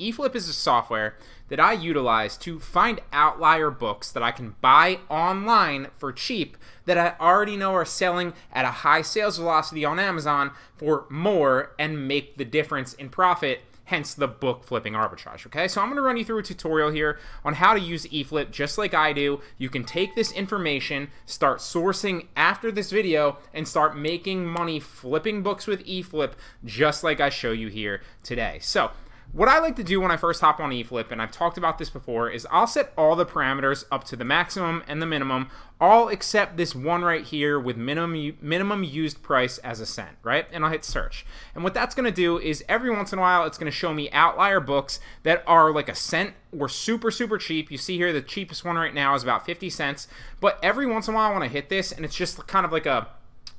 eFlip is a software that I utilize to find outlier books that I can buy online for cheap that I already know are selling at a high sales velocity on Amazon for more and make the difference in profit, hence the book flipping arbitrage, okay? So I'm going to run you through a tutorial here on how to use eFlip just like I do. You can take this information, start sourcing after this video, and start making money flipping books with eFlip just like I show you here today. So what I like to do when I first hop on eFlip, and I've talked about this before, is I'll set all the parameters up to the maximum and the minimum, all except this one right here with minimum used price as a cent, right? And I'll hit search. And what that's going to do is every once in a while, it's going to show me outlier books that are like a cent or super, super cheap. You see here, the cheapest one right now is about 50 cents. But every once in a while, I want to hit this, and it's just kind of like a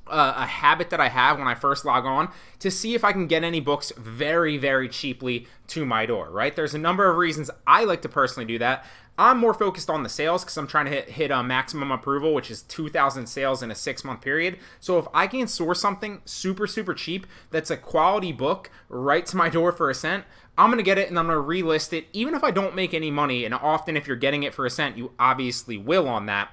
habit that I have when I first log on to see if I can get any books very, very cheaply to my door, right? There's a number of reasons I like to personally do that. I'm more focused on the sales because I'm trying to hit a maximum approval, which is 2,000 sales in a 6-month period. So if I can source something super, super cheap that's a quality book right to my door for a cent, I'm going to get it and I'm going to relist it, even if I don't make any money. And often if you're getting it for a cent, you obviously will on that.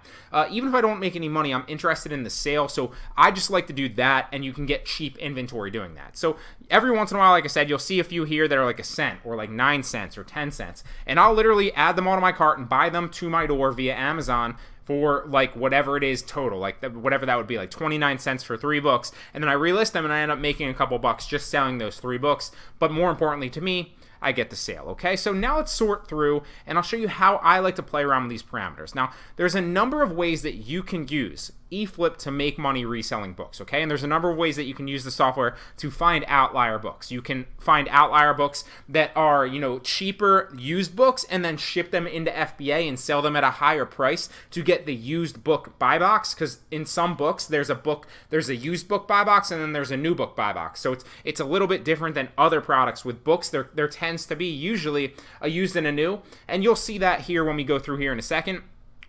Even if I don't make any money, I'm interested in the sale. So I just like to do that, and you can get cheap inventory doing that. So every once in a while, like I said, you'll see a few here that are like a cent or like 9 cents or 10 cents. And I'll literally add them all to my cart and buy them to my door via Amazon for like whatever it is total, like whatever that would be, like 29 cents for 3 books. And then I relist them and I end up making a couple bucks just selling those 3 books. But more importantly to me, I get the sale, okay? So now let's sort through, and I'll show you how I like to play around with these parameters. Now, there's a number of ways that you can use eFlip to make money reselling books, okay? And there's a number of ways that you can use the software to find outlier books. You can find outlier books that are, cheaper used books and then ship them into FBA and sell them at a higher price to get the used book buy box, because in some books, there's a used book buy box and then there's a new book buy box. So it's a little bit different than other products. With books, there tends to be usually a used and a new, and you'll see that here when we go through here in a second.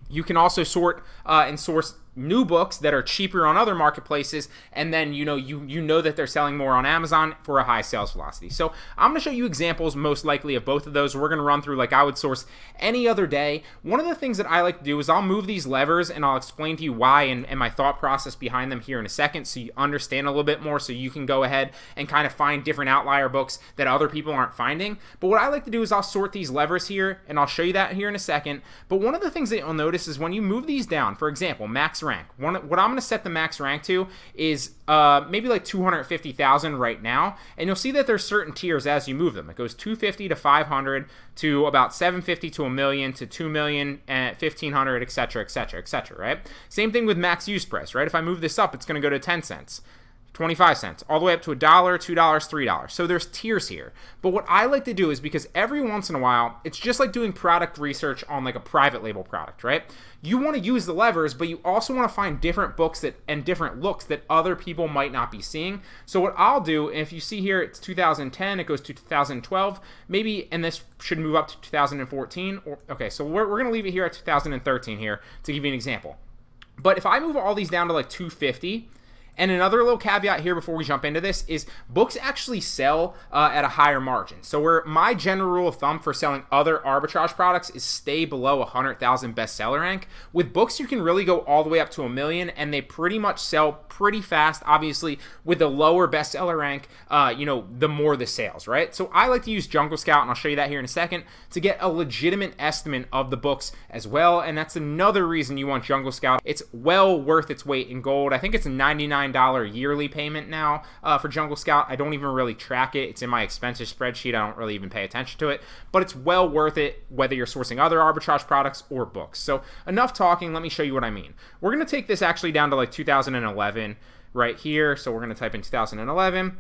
You can also sort and source new books that are cheaper on other marketplaces, and then you know that they're selling more on Amazon for a high sales velocity. So I'm going to show you examples most likely of both of those. We're going to run through like I would source any other day. One of the things that I like to do is I'll move these levers and I'll explain to you why and my thought process behind them here in a second, so you understand a little bit more, so you can go ahead and kind of find different outlier books that other people aren't finding. But what I like to do is I'll sort these levers here, and I'll show you that here in a second. But one of the things that you'll notice is when you move these down, for example, max rank. What I'm going to set the max rank to is maybe like 250,000 right now, and you'll see that there's certain tiers as you move them. It goes 250 to 500 to about 750 to a million to 2 million and 1,500, etc., etc., etc. Right? Same thing with max use price, right? If I move this up, it's going to go to 10 cents. 25 cents, all the way up to $1, $2, $3. So there's tiers here. But what I like to do is, because every once in a while, it's just like doing product research on like a private label product, right? You want to use the levers, but you also want to find different books and different looks that other people might not be seeing. So what I'll do, and if you see here, it's 2010, it goes to 2012, maybe, and this should move up to 2014. Okay, so we're going to leave it here at 2013 here to give you an example. But if I move all these down to like 250, and another little caveat here before we jump into this is books actually sell at a higher margin. So where my general rule of thumb for selling other arbitrage products is stay below 100,000 bestseller rank. With books, you can really go all the way up to 1 million, and they pretty much sell pretty fast. Obviously, with the lower bestseller rank, the more the sales, right? So I like to use Jungle Scout, and I'll show you that here in a second, to get a legitimate estimate of the books as well. And that's another reason you want Jungle Scout. It's well worth its weight in gold. I think it's a $99 yearly payment now for Jungle Scout. I don't even really track it. It's in my expenses spreadsheet. I don't really even pay attention to it, but it's well worth it whether you're sourcing other arbitrage products or books. So enough talking. Let me show you what I mean. We're going to take this actually down to like 2011 right here. So we're going to type in 2011.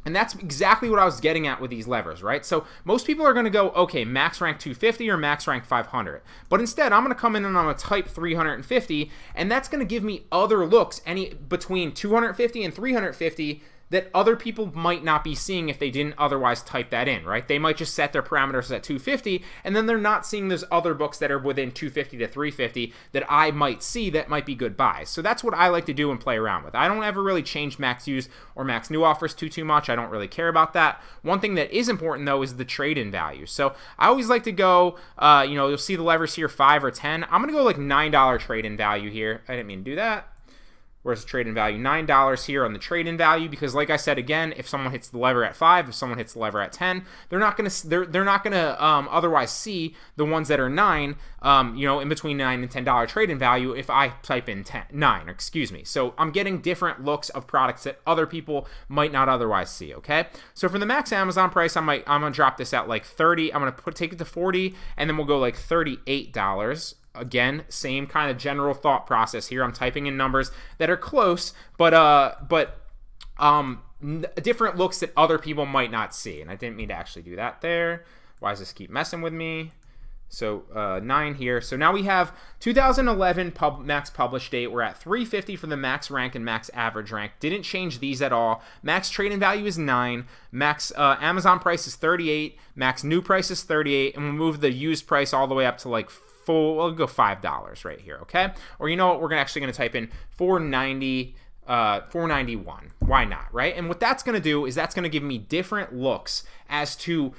And that's exactly what I was getting at with these levers, right? So most people are going to go, okay, max rank 250 or max rank 500. But instead, I'm going to come in and I'm going to type 350, and that's going to give me other looks, any between 250 and 350 that other people might not be seeing if they didn't otherwise type that in, right? They might just set their parameters at 250, and then they're not seeing those other books that are within 250 to 350 that I might see that might be good buys. So that's what I like to do and play around with. I don't ever really change max use or max new offers too much. I don't really care about that. One thing that is important though is the trade-in value. So I always like to go, you'll see the levers here, 5 or 10. I'm going to go like $9 trade-in value here. I didn't mean to do that. Where's the trade-in value? $9 here on the trade-in value, because like I said again, if someone hits the lever at 5, if someone hits the lever at 10, they're not gonna otherwise see the ones that are 9, in between $9 and $10 trade-in value if I type in 9. So I'm getting different looks of products that other people might not otherwise see. Okay, so for the max Amazon price, I'm gonna drop this at like 30. I'm gonna take it to 40, and then we'll go like $38. Again, same kind of general thought process here. I'm typing in numbers that are close, but different looks that other people might not see. And I didn't mean to actually do that there. Why does this keep messing with me? So 9 here. So now we have 2011 max publish date. We're at 350 for the max rank and max average rank. Didn't change these at all. Max trade-in value is 9. Max Amazon price is 38. Max new price is 38. And we'll move the used price all the way up to like we'll go $5 right here, okay? Or you know what? We're actually going to type in $490. 491. Why not, right? And what that's going to do is that's going to give me different looks as to,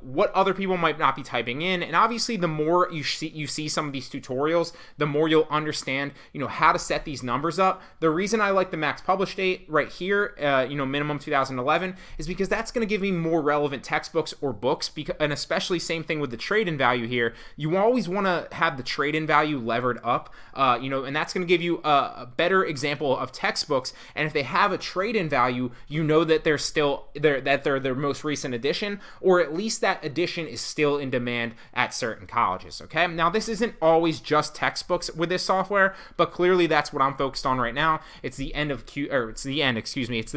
what other people might not be typing in. And obviously the more you see some of these tutorials, the more you'll understand, how to set these numbers up. The reason I like the max publish date right here, minimum 2011, is because that's going to give me more relevant textbooks or books, and especially same thing with the trade-in value here. You always want to have the trade-in value levered up, and that's going to give you a better example of textbooks. And if they have a trade-in value, that they're still that they're their most recent edition, or at least that edition is still in demand at certain colleges. Okay, now this isn't always just textbooks with this software, but clearly that's what I'm focused on right now. It's the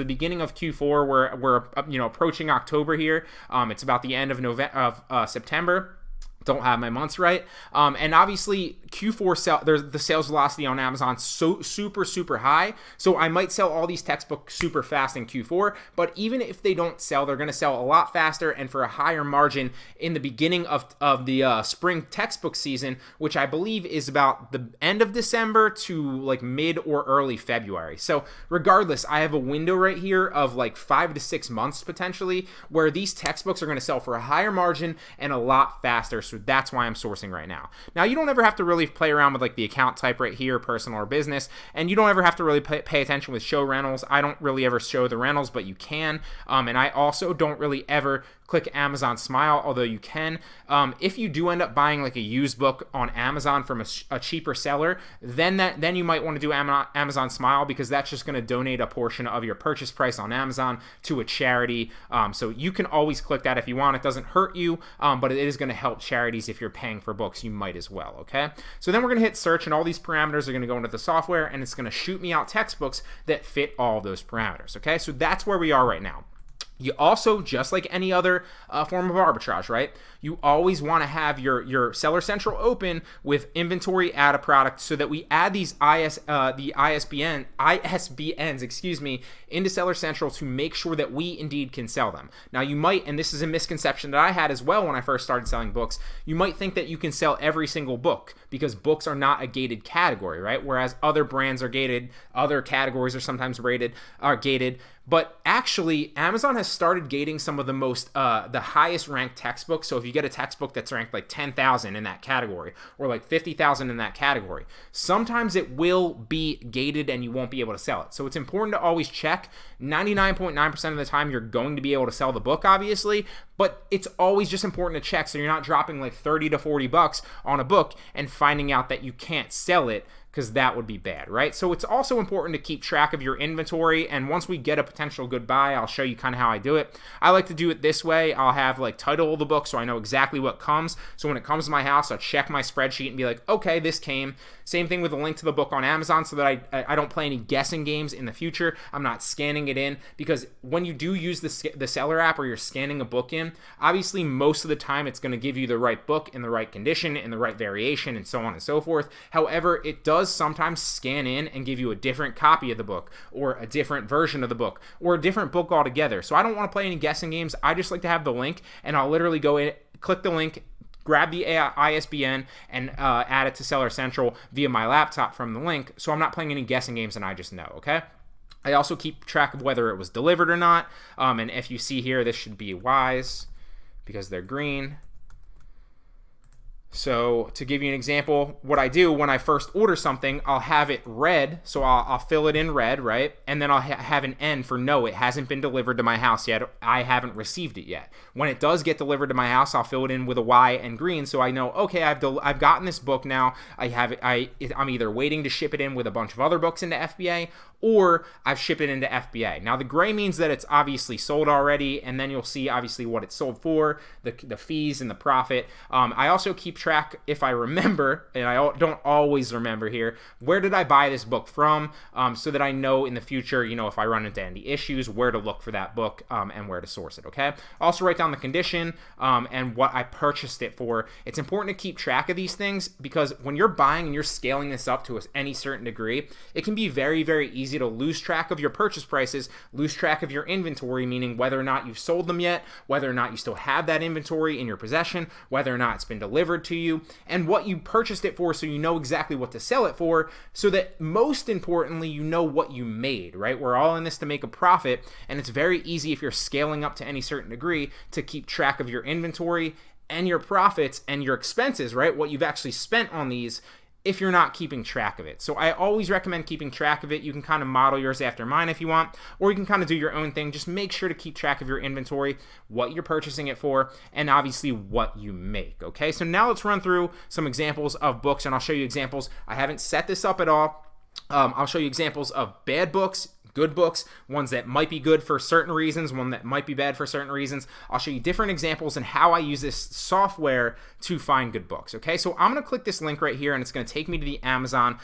beginning of Q4. We're approaching October here. It's about the end of September. Don't have my months right. And obviously Q4 the sales velocity on Amazon so super high. So I might sell all these textbooks super fast in Q4, but even if they don't sell, they're going to sell a lot faster and for a higher margin in the beginning of the spring textbook season, which I believe is about the end of December to like mid or early February. So regardless, I have a window right here of like 5 to 6 months potentially where these textbooks are going to sell for a higher margin and a lot faster. So that's why I'm sourcing right now. Now, you don't ever have to really play around with like the account type right here, personal or business, and you don't ever have to really pay attention with show rentals. I don't really ever show the rentals, but you can. And I also don't really ever click Amazon Smile, although you can. If you do end up buying like a used book on Amazon from a cheaper seller, then you might want to do Amazon Smile, because that's just going to donate a portion of your purchase price on Amazon to a charity. So you can always click that if you want. It doesn't hurt you, but it is going to help charities. If you're paying for books, you might as well. Okay, so then we're going to hit search, and all these parameters are going to go into the software, and it's going to shoot me out textbooks that fit all of those parameters. Okay, so that's where we are right now. You also, just like any other form of arbitrage, right? You always want to have your Seller Central open with inventory add a product, so that we add these ISBNs, into Seller Central to make sure that we indeed can sell them. Now you might, and this is a misconception that I had as well when I first started selling books, you might think that you can sell every single book because books are not a gated category, right? Whereas other brands are gated, other categories are sometimes gated. But actually, Amazon has started gating some of the the highest ranked textbooks. So if you get a textbook that's ranked like 10,000 in that category, or like 50,000 in that category, sometimes it will be gated and you won't be able to sell it. So it's important to always check. 99.9% of the time, you're going to be able to sell the book, obviously, but it's always just important to check so you're not dropping like 30 to 40 bucks on a book and finding out that you can't sell it, because that would be bad, right? So it's also important to keep track of your inventory, and once we get a potential good buy, I'll show you kind of how I do it. I like to do it this way. I'll have like title of the book so I know exactly what comes. So when it comes to my house, I'll check my spreadsheet and be like, okay, this came. Same thing with a link to the book on Amazon, so that I don't play any guessing games in the future. I'm not scanning it in, because when you do use the seller app, or you're scanning a book in, obviously most of the time it's going to give you the right book in the right condition, in the right variation, and so on and so forth. However, it does does sometimes scan in and give you a different copy of the book or a different version of the book or a different book altogether. So I don't want to play any guessing games. I just like to have the link, and I'll literally go in, click the link, grab the ISBN, and add it to Seller Central via my laptop from the link. So I'm not playing any guessing games, and I just know, okay? I also keep track of whether it was delivered or not. And if you see here, this should be Ys because they're green. So to give you an example, what I do when I first order something, I'll have it red, so I'll fill it in red, right? And then I'll have an N for no, it hasn't been delivered to my house yet. I haven't received it yet. When it does get delivered to my house, I'll fill it in with a Y and green, so I know, okay, I've gotten this book now. I'm either waiting to ship it in with a bunch of other books into FBA, or I've shipped it into FBA. Now the gray means that it's obviously sold already, and then you'll see obviously what it's sold for, the fees and the profit. I also keep track, if I remember, and I don't always remember here, where did I buy this book from, so that I know in the future, if I run into any issues, where to look for that book and where to source it, okay? Also write down the condition and what I purchased it for. It's important to keep track of these things because when you're buying and you're scaling this up to any certain degree, it can be very, very easy to lose track of your purchase prices, lose track of your inventory, meaning whether or not you've sold them yet, whether or not you still have that inventory in your possession, whether or not it's been delivered to you, and what you purchased it for, so you know exactly what to sell it for, so that most importantly, you know what you made, right? We're all in this to make a profit, and it's very easy if you're scaling up to any certain degree to keep track of your inventory and your profits and your expenses, right? What you've actually spent on these, if you're not keeping track of it. So I always recommend keeping track of it. You can kind of model yours after mine if you want, or you can kind of do your own thing. Just make sure to keep track of your inventory, what you're purchasing it for, and obviously what you make, okay? So now let's run through some examples of books, and I'll show you examples. I haven't set this up at all. I'll show you examples of bad books, good books, ones that might be good for certain reasons, one that might be bad for certain reasons. I'll show you different examples and how I use this software to find good books, okay? So I'm going to click this link right here, and it's going to take me to the Amazon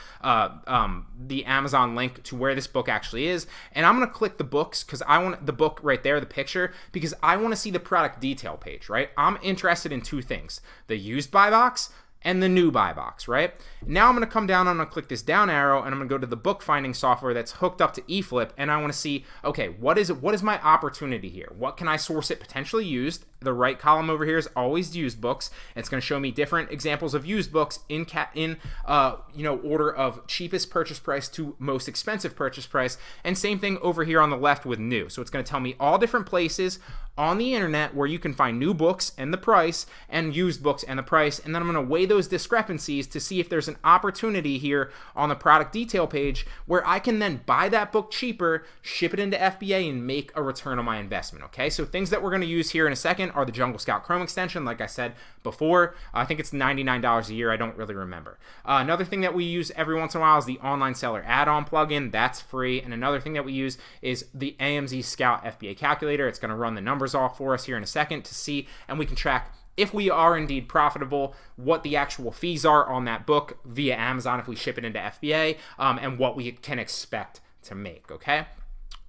link to where this book actually is, and I'm going to click the books because I want the book right there, the picture, because I want to see the product detail page, right? I'm interested in two things, the used buy box and the new buy box, right? Now I'm going to come down, I'm going to click this down arrow, and I'm going to go to the book finding software that's hooked up to eFlip, and I want to see, okay, what is my opportunity here? What can I source it potentially used? The right column over here is always used books, and it's going to show me different examples of used books in order of cheapest purchase price to most expensive purchase price, and same thing over here on the left with new. So it's going to tell me all different places on the internet where you can find new books and the price, and used books and the price, and then I'm going to weigh those discrepancies to see if there's an opportunity here on the product detail page where I can then buy that book cheaper, ship it into FBA, and make a return on my investment, okay? So things that we're going to use here in a second are the Jungle Scout Chrome extension, like I said before. I think it's $99 a year. I don't really remember. Another thing that we use every once in a while is the Online Seller add-on plugin. That's free. And another thing that we use is the Amz Scout FBA Calculator. It's going to run the numbers off for us here in a second to see, and we can track if we are indeed profitable, what the actual fees are on that book via Amazon if we ship it into FBA, and what we can expect to make, okay?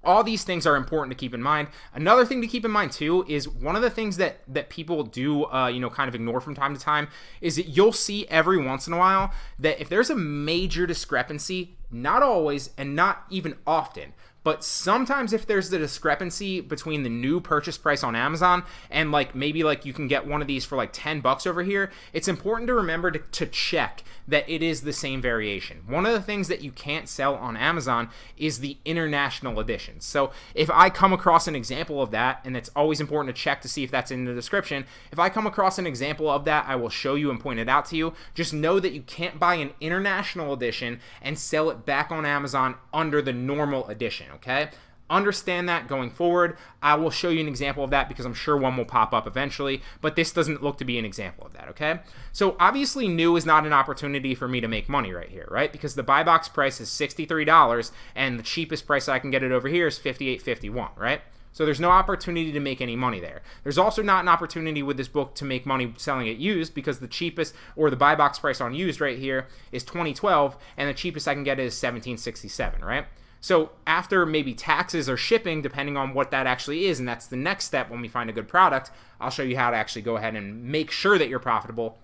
All these things are important to keep in mind. Another thing to keep in mind too is one of the things that people do, kind of ignore from time to time is that you'll see every once in a while that if there's a major discrepancy, not always and not even often, but sometimes if there's the discrepancy between the new purchase price on Amazon and maybe you can get one of these for $10 over here, it's important to remember to check that it is the same variation. One of the things that you can't sell on Amazon is the international editions. So if I come across an example of that, and it's always important to check to see if that's in the description, if I come across an example of that, I will show you and point it out to you. Just know that you can't buy an international edition and sell it back on Amazon under the normal edition, okay? Understand that going forward. I will show you an example of that because I'm sure one will pop up eventually, but this doesn't look to be an example of that, okay? So obviously new is not an opportunity for me to make money right here, right? Because the buy box price is $63 and the cheapest price I can get it over here is $58.51, right? So there's no opportunity to make any money there. There's also not an opportunity with this book to make money selling it used because the cheapest, or the buy box price on used right here, is $20.12, and the cheapest I can get is $17.67, right? So after maybe taxes or shipping, depending on what that actually is, and that's the next step when we find a good product, I'll show you how to actually go ahead and make sure that you're profitable.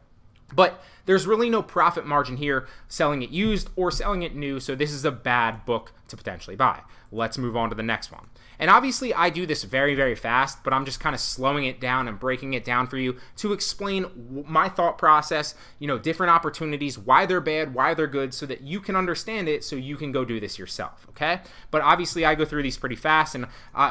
But there's really no profit margin here selling it used or selling it new, so this is a bad book to potentially buy. Let's move on to the next one. And obviously I do this very, very fast, but I'm just kind of slowing it down and breaking it down for you to explain my thought process, different opportunities, why they're bad, why they're good, so that you can understand it so you can go do this yourself, okay? But obviously I go through these pretty fast, and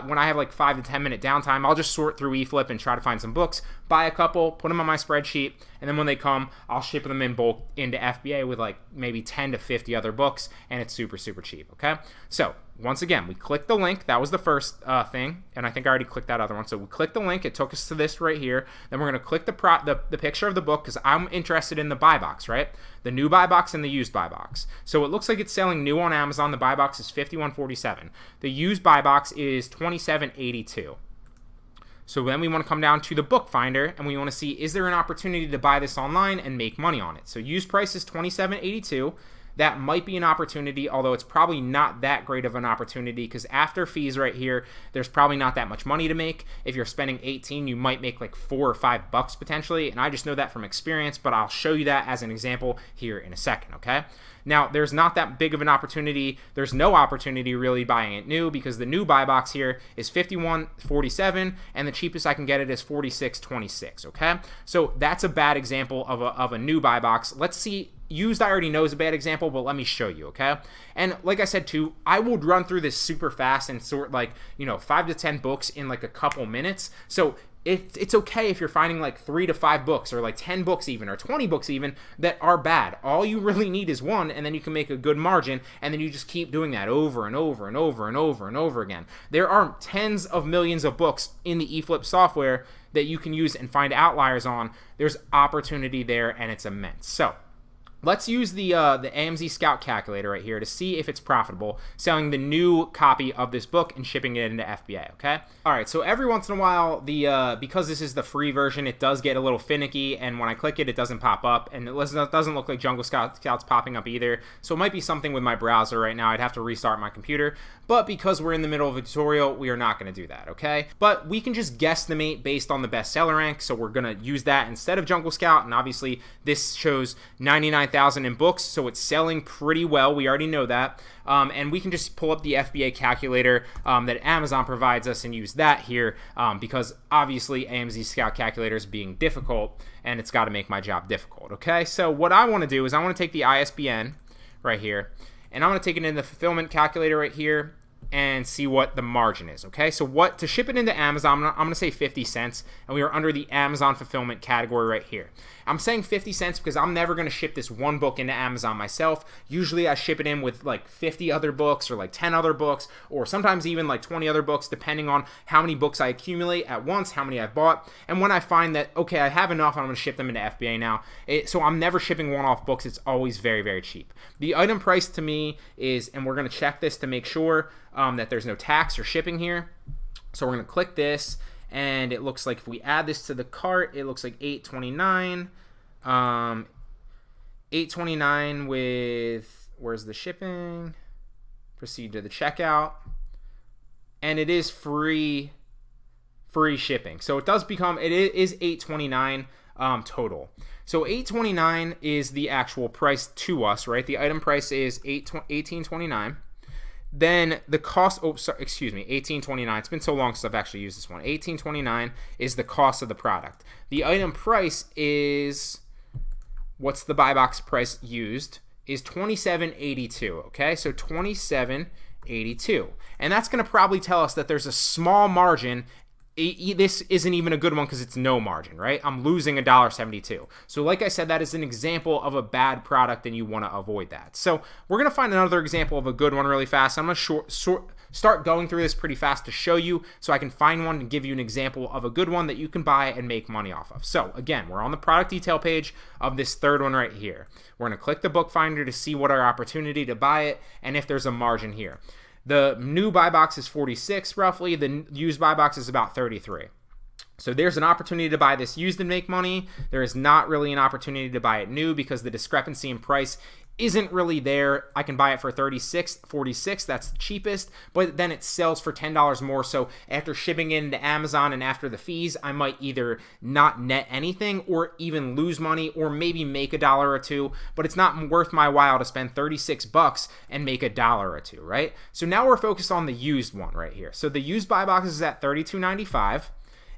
when I have like 5 to 10 minute downtime, I'll just sort through eFlip and try to find some books, buy a couple, put them on my spreadsheet, and then when they come, I'll ship them in bulk into FBA with like maybe 10 to 50 other books, and it's super, super cheap, okay? So once again, we click the link. That was the first thing, and I think I already clicked that other one. So we clicked the link. It took us to this right here. Then we're going to click the picture of the book because I'm interested in the buy box, right? The new buy box and the used buy box. So it looks like it's selling new on Amazon. The buy box is $51.47. The used buy box is $27.82. So then we want to come down to the bookfinder, and we want to see, is there an opportunity to buy this online and make money on it? So used price is $27.82. That might be an opportunity, although it's probably not that great of an opportunity because after fees right here, there's probably not that much money to make. If you're spending $18, you might make like $4 or $5 potentially, and I just know that from experience, but I'll show you that as an example here in a second, okay? Now, there's not that big of an opportunity. There's no opportunity really buying it new because the new buy box here is $51.47, and the cheapest I can get it is $46.26, okay? So that's a bad example of a new buy box. Let's see. Used I already know is a bad example, but let me show you, okay? And like I said too, I would run through this super fast and sort like, 5 to 10 books in like a couple minutes. So it's okay if you're finding like 3 to 5 books or like 10 books even or 20 books even that are bad. All you really need is one, and then you can make a good margin, and then you just keep doing that over and over and over and over and over again. There are tens of millions of books in the eFlip software that you can use and find outliers on. There's opportunity there, and it's immense. So let's use the Amz Scout Calculator right here to see if it's profitable selling the new copy of this book and shipping it into FBA, okay? All right, so every once in a while, because this is the free version, it does get a little finicky, and when I click it, it doesn't pop up, and it doesn't look like Jungle Scout's popping up either, so it might be something with my browser right now. I'd have to restart my computer, but because we're in the middle of a tutorial, we are not going to do that, okay? But we can just guesstimate based on the bestseller rank, so we're going to use that instead of Jungle Scout, and obviously this shows 99,000 in books, so it's selling pretty well. We already know that. And we can just pull up the FBA calculator that Amazon provides us and use that here because obviously Amz Scout Calculator is being difficult, and it's got to make my job difficult, okay? So what I want to do is I want to take the ISBN right here, and I'm going to take it in the fulfillment calculator right here and see what the margin is, okay? So to ship it into Amazon, I'm going to say 50 cents, and we are under the Amazon fulfillment category right here. I'm saying 50 cents because I'm never going to ship this one book into Amazon myself. Usually I ship it in with like 50 other books or like 10 other books or sometimes even like 20 other books depending on how many books I accumulate at once, how many I've bought. And when I find that, okay, I have enough, I'm going to ship them into FBA now. So I'm never shipping one-off books. It's always very, very cheap. The item price to me is, and we're going to check this to make sure that there's no tax or shipping here. So we're going to click this, and it looks like if we add this to the cart, it looks like $8.29. $8.29 with, where's the shipping? Proceed to the checkout. And it is free shipping. So it does become, it is $8.29 total. So $8.29 is the actual price to us, right? The item price is $18.29. Then the cost, $18.29. It's been so long since I've actually used this one. $18.29 is the cost of the product. The item price is, what's the buy box price used, is $27.82, okay? So $27.82. And that's going to probably tell us that there's a small margin. This isn't even a good one because it's no margin, right? I'm losing $1.72. So like I said, that is an example of a bad product, and you want to avoid that. So we're going to find another example of a good one really fast. I'm going to start going through this pretty fast to show you so I can find one and give you an example of a good one that you can buy and make money off of. So again, we're on the product detail page of this third one right here. We're going to click the bookfinder to see what our opportunity to buy it and if there's a margin here. The new buy box is 46 roughly. The used buy box is about 33. So there's an opportunity to buy this used and make money. There is not really an opportunity to buy it new because the discrepancy in price isn't really there. I can buy it for $36.46. That's the cheapest, but then it sells for $10 more. So after shipping it into Amazon and after the fees, I might either not net anything or even lose money or maybe make $1 or $2, but it's not worth my while to spend $36 and make $1 or $2, right? So now we're focused on the used one right here. So the used buy box is at $32.95.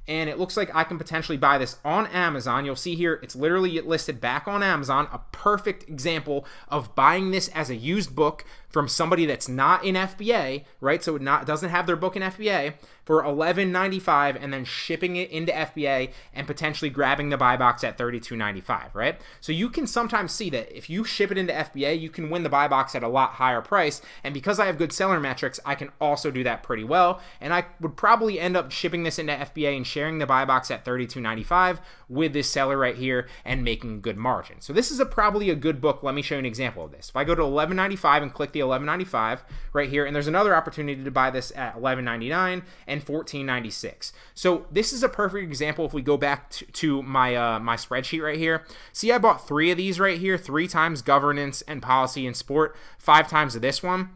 And it looks like I can potentially buy this on Amazon. You'll see here, it's literally listed back on Amazon. A perfect example of buying this as a used book from somebody that's not in FBA, right? So it doesn't have their book in FBA for $11.95 and then shipping it into FBA and potentially grabbing the buy box at $32.95, right? So you can sometimes see that if you ship it into FBA, you can win the buy box at a lot higher price. And because I have good seller metrics, I can also do that pretty well. And I would probably end up shipping this into FBA and sharing the buy box at $32.95 with this seller right here and making good margin. So this is probably a good book. Let me show you an example of this. If I go to $11.95 and click the $11.95 right here, and there's another opportunity to buy this at $11.99 and $14.96. So this is a perfect example. If we go back to my my spreadsheet right here, see I bought 3 of these right here, 3 times governance and policy and sport, 5 times of this one.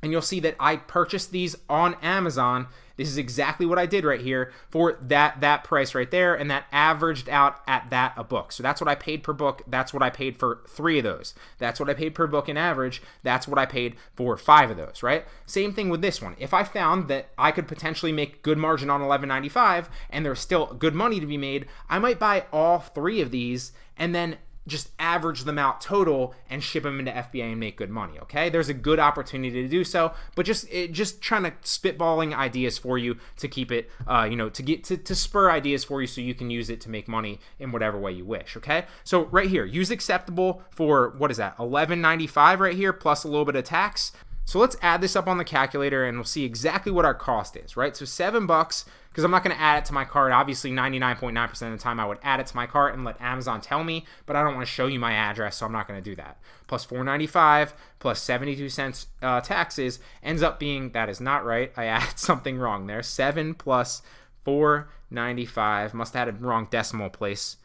And you'll see that I purchased these on Amazon. This is exactly what I did right here for that price right there, and that averaged out at that a book. So that's what I paid per book. That's what I paid for 3 of those. That's what I paid per book in average. That's what I paid for 5 of those, right? Same thing with this one. If I found that I could potentially make good margin on $11.95 and there's still good money to be made, I might buy all 3 of these and then just average them out total and ship them into FBA and make good money. Okay, there's a good opportunity to do so, but just trying to spitballing ideas for you to keep it, to spur ideas for you so you can use it to make money in whatever way you wish. Okay, so right here, use acceptable for what is that? $11.95 right here plus a little bit of tax. So let's add this up on the calculator and we'll see exactly what our cost is, right? So $7, because I'm not going to add it to my cart. Obviously, 99.9% of the time I would add it to my cart and let Amazon tell me, but I don't want to show you my address, so I'm not going to do that. Plus $4.95 plus 72 cents taxes ends up being, that is not right. I added something wrong there. 7 plus $4.95, must have had a wrong decimal place,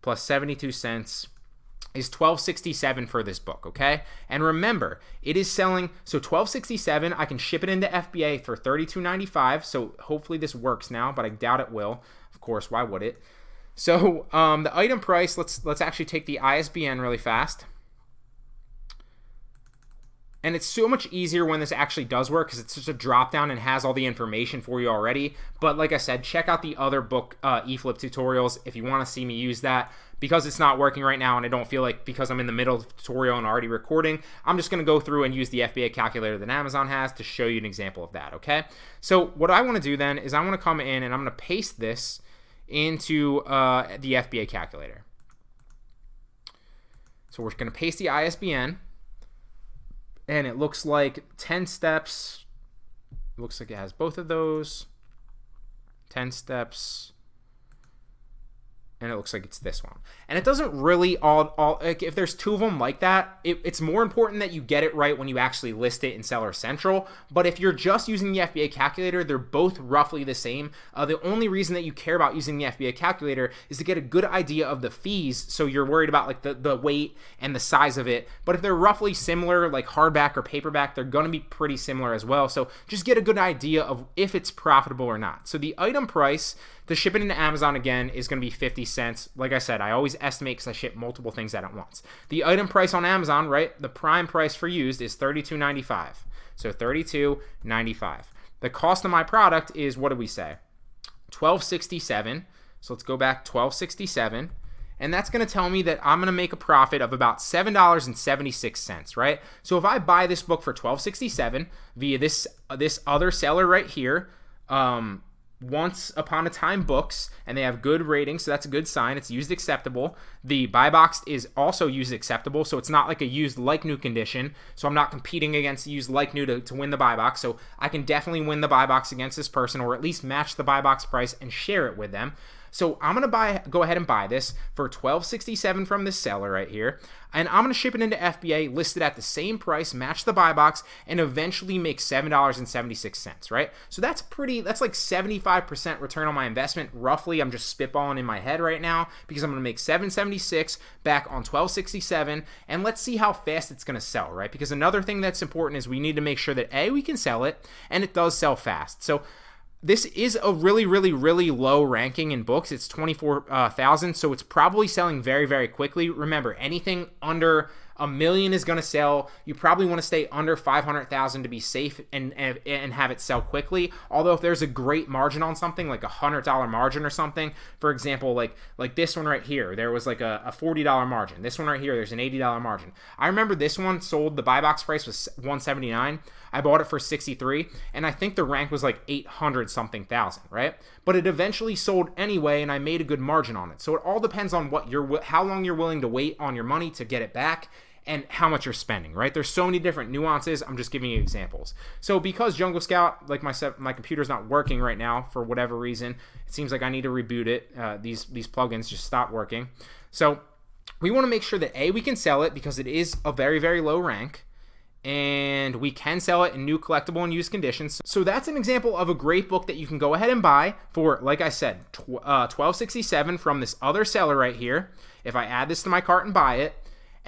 plus 72 cents is $12.67 for this book, okay? And remember, it is selling, so $12.67, I can ship it into FBA for $32.95, so hopefully this works now, but I doubt it will. Of course, why would it? So the item price, let's actually take the ISBN really fast. And it's so much easier when this actually does work because it's just a drop down and has all the information for you already. But like I said, check out the other book eFlip tutorials if you want to see me use that. Because it's not working right now and I don't feel like, because I'm in the middle of the tutorial and already recording, I'm just going to go through and use the FBA calculator that Amazon has to show you an example of that, okay? So what I want to do then is I want to come in and I'm going to paste this into the FBA calculator. So we're going to paste the ISBN. And it looks like 10 steps. It looks like it has both of those. 10 steps. And it looks like it's this one. And it doesn't really all like if there's 2 of them like that, it's more important that you get it right when you actually list it in Seller Central. But if you're just using the FBA calculator, they're both roughly the same. The only reason that you care about using the FBA calculator is to get a good idea of the fees. So you're worried about like the weight and the size of it. But if they're roughly similar, like hardback or paperback, they're going to be pretty similar as well. So just get a good idea of if it's profitable or not. So the item price to ship it into Amazon, again, is going to be 50 cents. Like I said, I always estimate because I ship multiple things at once. The item price on Amazon, right, the prime price for used is $32.95. So $32.95. The cost of my product is, what did we say? $12.67. So let's go back, $12.67. And that's going to tell me that I'm going to make a profit of about $7.76, right? So if I buy this book for $12.67 via this other seller right here, Once Upon a Time Books, and they have good ratings, so that's a good sign. It's used acceptable. The buy box is also used acceptable, so it's not like a used like new condition. So I'm not competing against used like new to win the buy box. So I can definitely win the buy box against this person, or at least match the buy box price and share it with them. So I'm gonna go ahead and buy this for $12.67 from this seller right here, and I'm gonna ship it into FBA, list it at the same price, match the buy box, and eventually make $7.76, right? So that's like 75% return on my investment, roughly. I'm just spitballing in my head right now because I'm gonna make $7.76 back on $12.67, and let's see how fast it's gonna sell, right? Because another thing that's important is we need to make sure that A, we can sell it, and it does sell fast. So this is a really low ranking in books. It's 24,000, so it's probably selling very quickly. Remember, anything under $1 million is going to sell. You probably want to stay under 500,000 to be safe and have it sell quickly. Although if there's a great margin on something, like $100 margin or something, for example, like this one right here, there was like a $40 margin. This one right here, there's an $80 margin. I remember this one sold, the buy box price was $179. I bought it for $63, and I think the rank was like 800 something thousand, right? But it eventually sold anyway, and I made a good margin on it. So it all depends on how long you're willing to wait on your money to get it back, and how much you're spending, right? There's so many different nuances. I'm just giving you examples. So because Jungle Scout, like my computer's not working right now for whatever reason, it seems like I need to reboot it. These plugins just stopped working. So we want to make sure that A, we can sell it because it is a very low rank, and we can sell it in new, collectible, and used conditions. So that's an example of a great book that you can go ahead and buy for, like I said, $12.67 from this other seller right here. If I add this to my cart and buy it,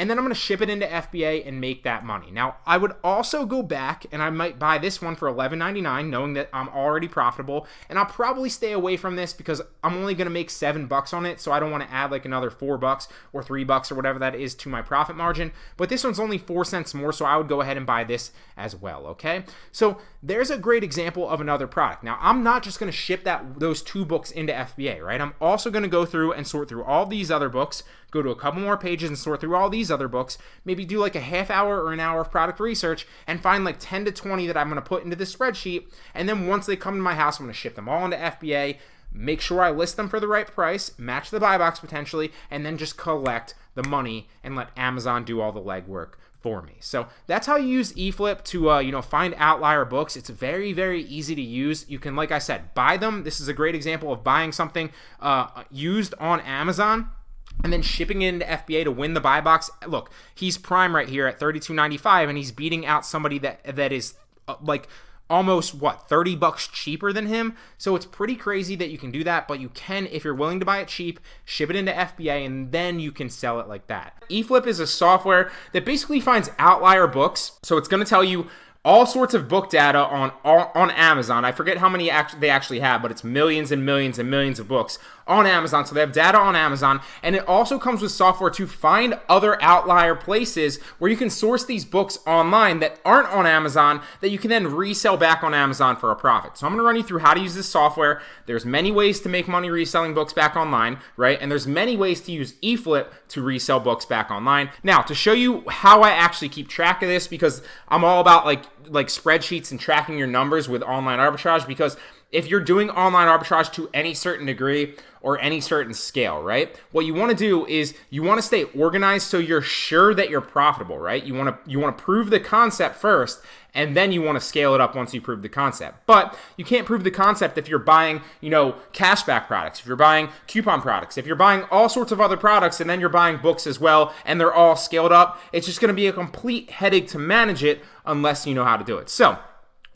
and then I'm going to ship it into FBA and make that money. Now, I would also go back and I might buy this one for $11.99, knowing that I'm already profitable, and I'll probably stay away from this because I'm only going to make $7 on it, so I don't want to add like another $4 or $3 or whatever that is to my profit margin. But this one's only 4 cents more, so I would go ahead and buy this as well, okay? So there's a great example of another product. Now, I'm not just going to ship those 2 books into FBA, right? I'm also going to go through and sort through all these other books, go to a couple more pages and sort through all these other books, maybe do like a half hour or an hour of product research and find like 10 to 20 that I'm going to put into this spreadsheet. And then once they come to my house, I'm going to ship them all into FBA, make sure I list them for the right price, match the buy box potentially, and then just collect the money and let Amazon do all the legwork for me. So that's how you use eFlip to find outlier books. It's very easy to use. You can, like I said, buy them. This is a great example of buying something used on Amazon and then shipping it into FBA to win the buy box. Look, he's prime right here at $32.95, and he's beating out somebody that is like almost $30 cheaper than him. So it's pretty crazy that you can do that, but you can, if you're willing to buy it cheap, ship it into FBA, and then you can sell it like that. eFlip is a software that basically finds outlier books. So it's going to tell you all sorts of book data on Amazon. I forget how many they actually have, but it's millions and millions and millions of books on Amazon. So they have data on Amazon, and it also comes with software to find other outlier places where you can source these books online that aren't on Amazon that you can then resell back on Amazon for a profit. So I'm going to run you through how to use this software. There's many ways to make money reselling books back online, right? And there's many ways to use eFlip to resell books back online. Now, to show you how I actually keep track of this, because I'm all about like spreadsheets and tracking your numbers with online arbitrage, because if you're doing online arbitrage to any certain degree or any certain scale, right, what you want to do is you want to stay organized so you're sure that you're profitable, right? You want to prove the concept first, and then you want to scale it up once you prove the concept. But you can't prove the concept if you're buying, cashback products, if you're buying coupon products, if you're buying all sorts of other products, and then you're buying books as well, and they're all scaled up. It's just going to be a complete headache to manage it unless you know how to do it. So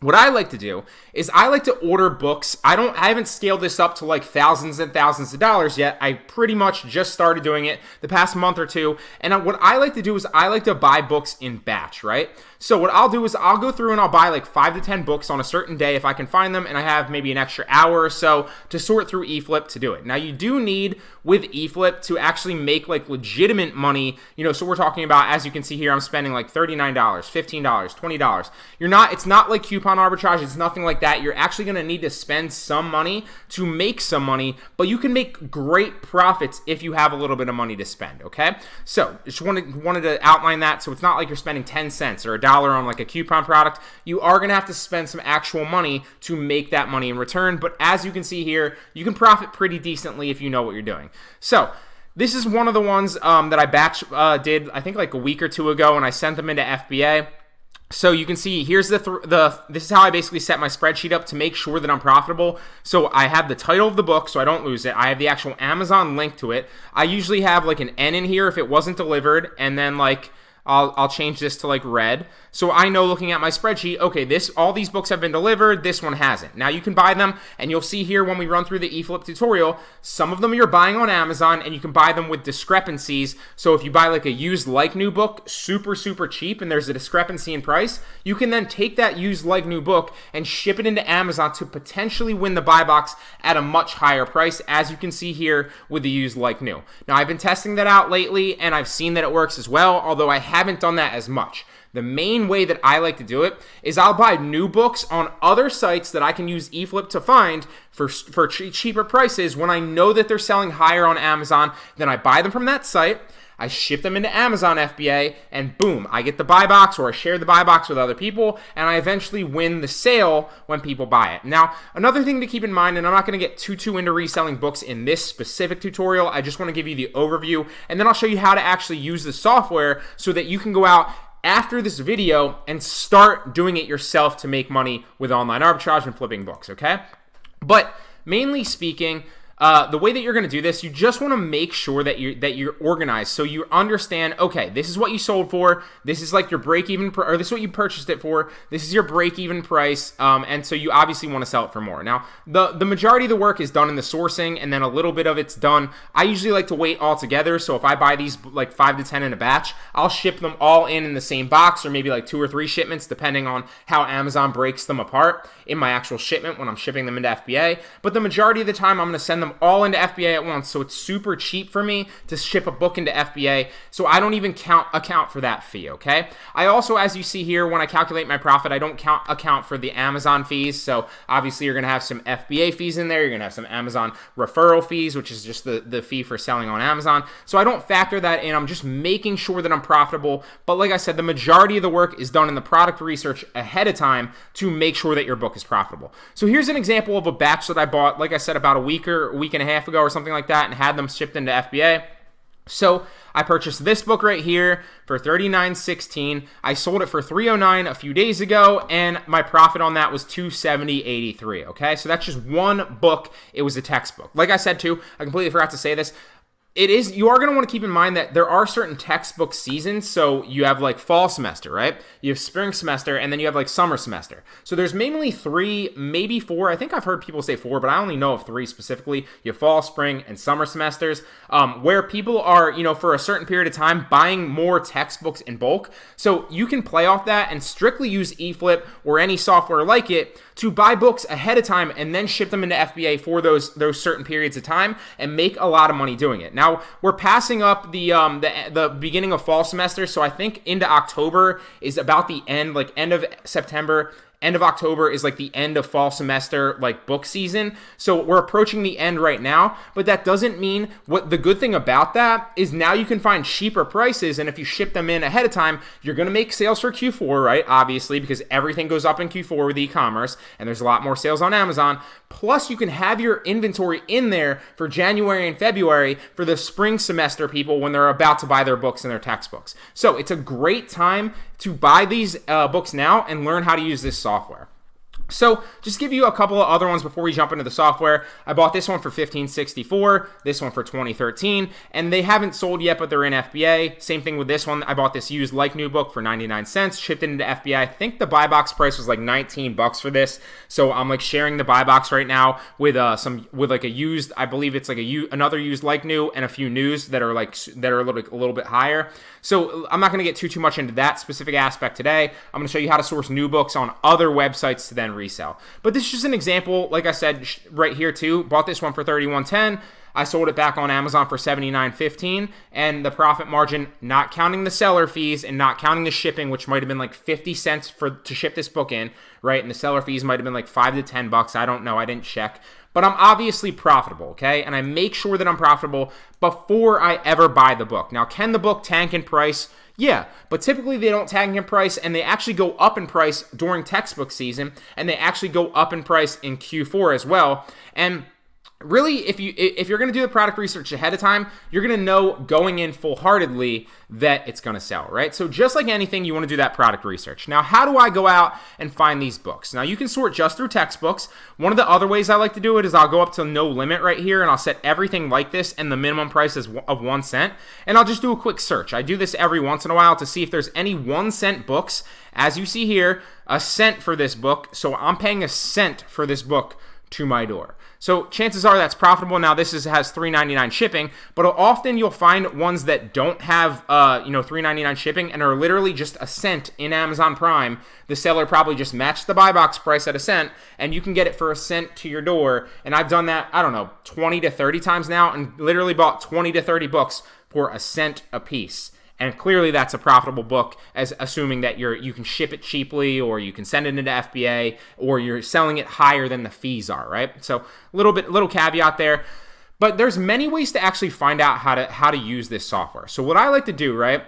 what I like to do is I like to order books. I haven't scaled this up to like thousands and thousands of dollars yet. I pretty much just started doing it the past month or two. And what I like to do is I like to buy books in batch, right? So what I'll do is I'll go through and I'll buy like 5 to 10 books on a certain day if I can find them, and I have maybe an extra hour or so to sort through eFlip to do it. Now, you do need with eFlip to actually make like legitimate money, so we're talking about, as you can see here, I'm spending like $39, $15, $20. It's not like coupon arbitrage. It's nothing like that. You're actually going to need to spend some money to make some money, but you can make great profits if you have a little bit of money to spend, okay? So just wanted to outline that, so it's not like you're spending 10 cents or $1 on like a coupon product. You are going to have to spend some actual money to make that money in return, but as you can see here, you can profit pretty decently if you know what you're doing. So this is one of the ones that I did I think like a week or two ago, and I sent them into FBA. So you can see here's this is how I basically set my spreadsheet up to make sure that I'm profitable. So I have the title of the book so I don't lose it. I have the actual Amazon link to it. I usually have like an N in here if it wasn't delivered, and then like I'll change this to like red. So I know looking at my spreadsheet, okay, all these books have been delivered, this one hasn't. Now you can buy them, and you'll see here when we run through the eFlip tutorial, some of them you're buying on Amazon, and you can buy them with discrepancies. So if you buy like a used like new book, super cheap, and there's a discrepancy in price, you can then take that used like new book and ship it into Amazon to potentially win the buy box at a much higher price, as you can see here with the used like new. Now I've been testing that out lately, and I've seen that it works as well, although I haven't done that as much. The main way that I like to do it is I'll buy new books on other sites that I can use eFlip to find for cheaper prices when I know that they're selling higher on Amazon. Then I buy them from that site, I ship them into Amazon FBA, and boom, I get the buy box, or I share the buy box with other people, and I eventually win the sale when people buy it. Now, another thing to keep in mind, and I'm not going to get too into reselling books in this specific tutorial, I just want to give you the overview, and then I'll show you how to actually use the software so that you can go out after this video and start doing it yourself to make money with online arbitrage and flipping books, okay? But mainly speaking, the way that you're going to do this, you just want to make sure that you're organized, so you understand, okay, this is what you sold for, this is like your break-even, or this is what you purchased it for, this is your break-even price, and so you obviously want to sell it for more. Now, the majority of the work is done in the sourcing, and then a little bit of it's done. I usually like to wait all together, so if I buy these like 5 to 10 in a batch, I'll ship them all in the same box, or maybe like 2 or 3 shipments, depending on how Amazon breaks them apart in my actual shipment when I'm shipping them into FBA. But the majority of the time, I'm going to send them all into FBA at once, so it's super cheap for me to ship a book into FBA, so I don't even account for that fee, okay? I also, as you see here, when I calculate my profit, I don't account for the Amazon fees, so obviously you're going to have some FBA fees in there, you're going to have some Amazon referral fees, which is just the fee for selling on Amazon, so I don't factor that in. I'm just making sure that I'm profitable, but like I said, the majority of the work is done in the product research ahead of time to make sure that your book is profitable. So here's an example of a batch that I bought, like I said, about a week and a half ago or something like that, and had them shipped into FBA. So I purchased this book right here for $39.16. I sold it for $309 a few days ago, and my profit on that was $270.83. Okay, so that's just one book. It was a textbook. Like I said too, I completely forgot to say this. You are going to want to keep in mind that there are certain textbook seasons. So you have like fall semester, right? You have spring semester, and then you have like summer semester. So there's mainly 3, maybe 4. I think I've heard people say 4, but I only know of 3 specifically. You have fall, spring, and summer semesters, where people are, for a certain period of time buying more textbooks in bulk. So you can play off that and strictly use eFlip or any software like it to buy books ahead of time and then ship them into FBA for those certain periods of time and make a lot of money doing it. Now, we're passing up the beginning of fall semester, so I think into October is about the end, like end of September. End of October is like the end of fall semester, like book season. So we're approaching the end right now, but that doesn't mean the good thing about that is now you can find cheaper prices. And if you ship them in ahead of time, you're going to make sales for Q4, right? Obviously, because everything goes up in Q4 with e-commerce and there's a lot more sales on Amazon. Plus you can have your inventory in there for January and February for the spring semester people when they're about to buy their books and their textbooks. So it's a great time to buy these books now and learn how to use this software. So just give you a couple of other ones before we jump into the software. I bought this one for $15.64, this one for $20.13, and they haven't sold yet, but they're in FBA. Same thing with this one. I bought this used like new book for 99 cents, shipped it into FBA. I think the buy box price was like $19 for this. So I'm like sharing the buy box right now with like a used, I believe it's like another used like new and a few news that are a little bit higher. So I'm not going to get too much into that specific aspect today. I'm going to show you how to source new books on other websites to then resell. But this is just an example, like I said, right here too. Bought this one for $31.10. I sold it back on Amazon for $79.15, and the profit margin, not counting the seller fees and not counting the shipping, which might have been like 50 cents to ship this book in, right? And the seller fees might have been like $5 to $10. I don't know. I didn't check. But I'm obviously profitable, okay? And I make sure that I'm profitable before I ever buy the book. Now, can the book tank in price? Yeah, but typically they don't tank in price, and they actually go up in price during textbook season, and they actually go up in price in Q4 as well. And really, if you're going to do the product research ahead of time, you're going to know going in full-heartedly that it's going to sell, right? So just like anything, you want to do that product research. Now, how do I go out and find these books? Now, you can sort just through textbooks. One of the other ways I like to do it is I'll go up to no limit right here, and I'll set everything like this, and the minimum price is of 1 cent, and I'll just do a quick search. I do this every once in a while to see if there's any 1 cent books. As you see here, a cent for this book, so I'm paying a cent for this book to my door. So chances are that's profitable. Now this has $3.99 shipping, but often you'll find ones that don't have $3.99 shipping and are literally just a cent in Amazon Prime. The seller probably just matched the buy box price at a cent, and you can get it for a cent to your door. And I've done that, I don't know, 20 to 30 times now, and literally bought 20 to 30 books for a cent a piece. And clearly that's a profitable book, as assuming that you can ship it cheaply, or you can send it into FBA, or you're selling it higher than the fees are, right? So little caveat there. But there's many ways to actually find out how to use this software. So what I like to do, right,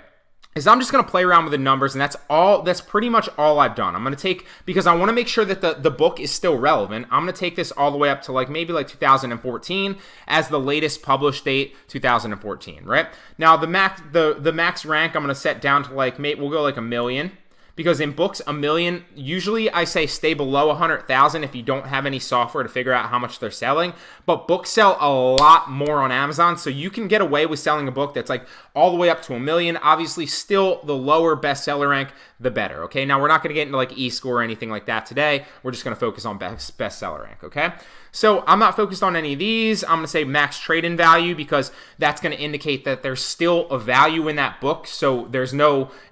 is I'm just going to play around with the numbers, and that's pretty much all I've done. I'm going to take, because I want to make sure that the book is still relevant, I'm going to take this all the way up to maybe 2014 as the latest published date, 2014, right? Now the max rank I'm going to set down to we'll go 1 million. Because in books, 1 million, usually I say stay below 100,000 if you don't have any software to figure out how much they're selling. But books sell a lot more on Amazon, so you can get away with selling a book that's all the way up to 1 million. Obviously, still the lower bestseller rank, the better, okay? Now, we're not going to get into eScore or anything like that today. We're just going to focus on bestseller rank, okay? So I'm not focused on any of these. I'm going to say max trade-in value, because that's going to indicate that there's still a value in that book. So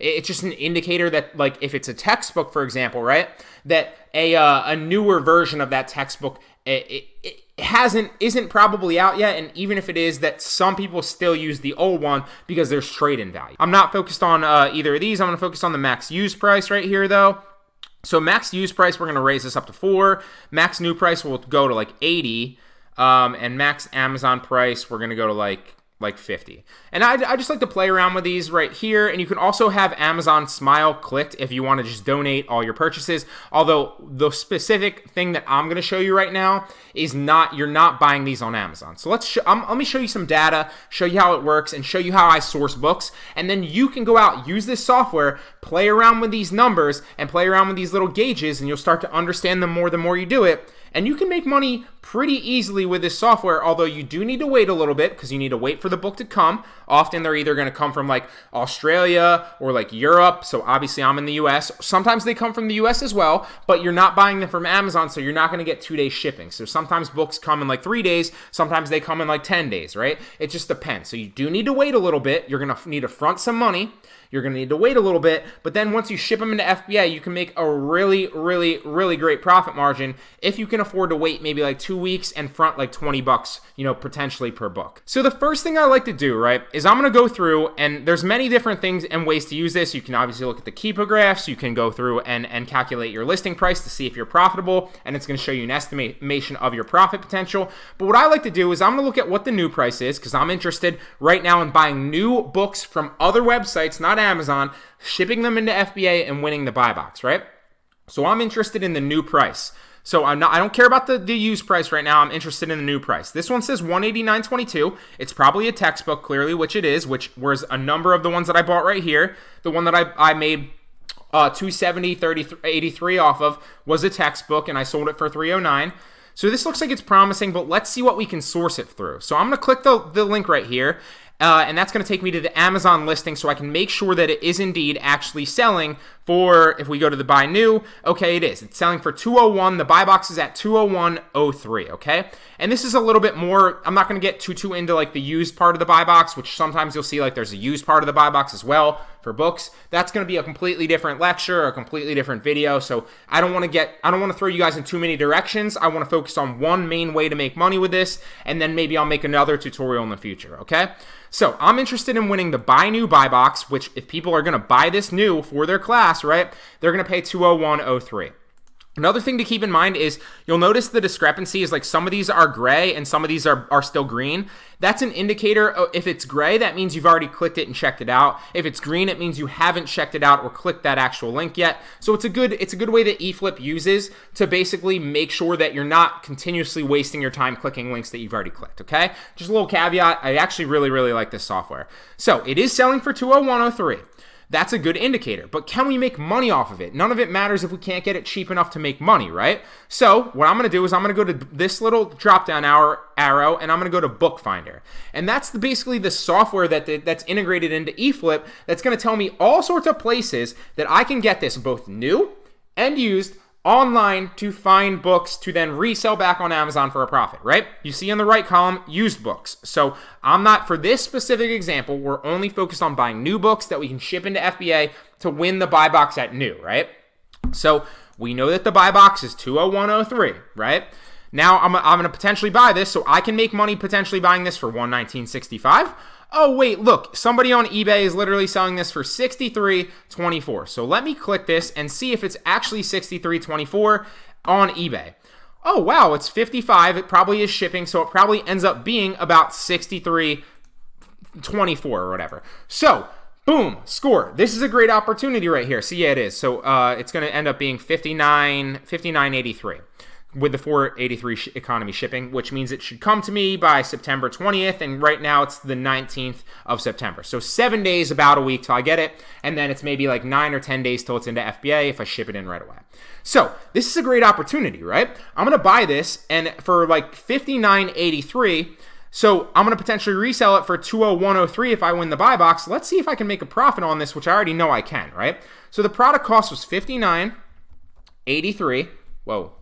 it's just an indicator that if it's a textbook, for example, right, that a newer version of that textbook, it isn't probably out yet, and even if it is, that some people still use the old one because there's trade-in value. I'm not focused on either of these. I'm going to focus on the max use price right here, though. So max use price, we're going to raise this up to 4. Max new price will go to 80, and max Amazon price, we're going to go to 50. And I just like to play around with these right here. And you can also have Amazon Smile clicked if you want to just donate all your purchases. Although the specific thing that I'm going to show you right now is you're not buying these on Amazon. So let me show you some data, show you how it works, and show you how I source books. And then you can go out, use this software, play around with these numbers, and play around with these little gauges, and you'll start to understand them more the more you do it. And you can make money pretty easily with this software, although you do need to wait a little bit, because you need to wait for the book to come. Often they're either going to come from Australia or Europe. So obviously I'm in the US. Sometimes they come from the US as well, but you're not buying them from Amazon, so you're not going to get 2-day shipping. So sometimes books come in 3 days. Sometimes they come in 10 days, right? It just depends. So you do need to wait a little bit. You're going to need to front some money. You're going to need to wait a little bit, but then once you ship them into FBA, you can make a really, really, really great profit margin if you can afford to wait maybe 2 weeks and front $20, potentially per book. So the first thing I like to do, right, is I'm going to go through, and there's many different things and ways to use this. You can obviously look at the keepographs. You can go through and calculate your listing price to see if you're profitable, and it's going to show you an estimation of your profit potential. But what I like to do is I'm going to look at what the new price is, because I'm interested right now in buying new books from other websites, not Amazon, shipping them into FBA and winning the buy box, right? So I'm interested in the new price. So I don't care about the used price right now. I'm interested in the new price. This one says $189.22. It's probably a textbook, clearly, which it is, whereas a number of the ones that I bought right here, the one that I made $270.83 off of was a textbook, and I sold it for $309. So this looks like it's promising, but let's see what we can source it through. So I'm going to click the link right here. And that's going to take me to the Amazon listing, so I can make sure that it is indeed actually selling for, if we go to the buy new, okay, it is. It's selling for $201. The buy box is at $201.03, okay? And this is a little bit more, I'm not going to get too into the used part of the buy box, which sometimes you'll see there's a used part of the buy box as well for books. That's going to be a completely different lecture, a completely different video. So I don't want to throw you guys in too many directions. I want to focus on one main way to make money with this, and then maybe I'll make another tutorial in the future, okay? So I'm interested in winning the buy new buy box, which if people are going to buy this new for their class, right, they're going to pay $201.03. Another thing to keep in mind is you'll notice the discrepancy is like some of these are gray and some of these are still green. That's an indicator. If it's gray, that means you've already clicked it and checked it out. If it's green, it means you haven't checked it out or clicked that actual link yet. So it's a good way that eFlip uses to basically make sure that you're not continuously wasting your time clicking links that you've already clicked, okay? Just a little caveat. I actually really, really like this software. So it is selling for $201.03. That's a good indicator, but can we make money off of it? None of it matters if we can't get it cheap enough to make money, right? So what I'm going to do is I'm going to go to this little drop-down arrow, and I'm going to go to bookfinder. And that's basically the software that's integrated into eFlip that's going to tell me all sorts of places that I can get this both new and used online to find books to then resell back on Amazon for a profit, right? You see in the right column, used books. So I'm not, for this specific example, we're only focused on buying new books that we can ship into FBA to win the buy box at new, right? So we know that the buy box is 201.03, right? Now I'm going to potentially buy this, so I can make money potentially buying this for $119.65. Oh, wait, look, somebody on eBay is literally selling this for $63.24. So let me click this and see if it's actually $63.24 on eBay. Oh, wow, it's $55. It probably is shipping, so it probably ends up being about $63.24 or whatever. So, boom, score. This is a great opportunity right here. So, yeah, it is. So it's going to end up being $59.83. With the $4.83 economy shipping, which means it should come to me by September 20th, and right now it's the 19th of September. So 7 days, about a week till I get it, and then it's maybe like 9 or 10 days till it's into FBA if I ship it in right away. So this is a great opportunity, right? I'm going to buy this, and for like $59.83, so I'm going to potentially resell it for $201.03 if I win the buy box. Let's see if I can make a profit on this, which I already know I can, right? So the product cost was $59.83. Whoa.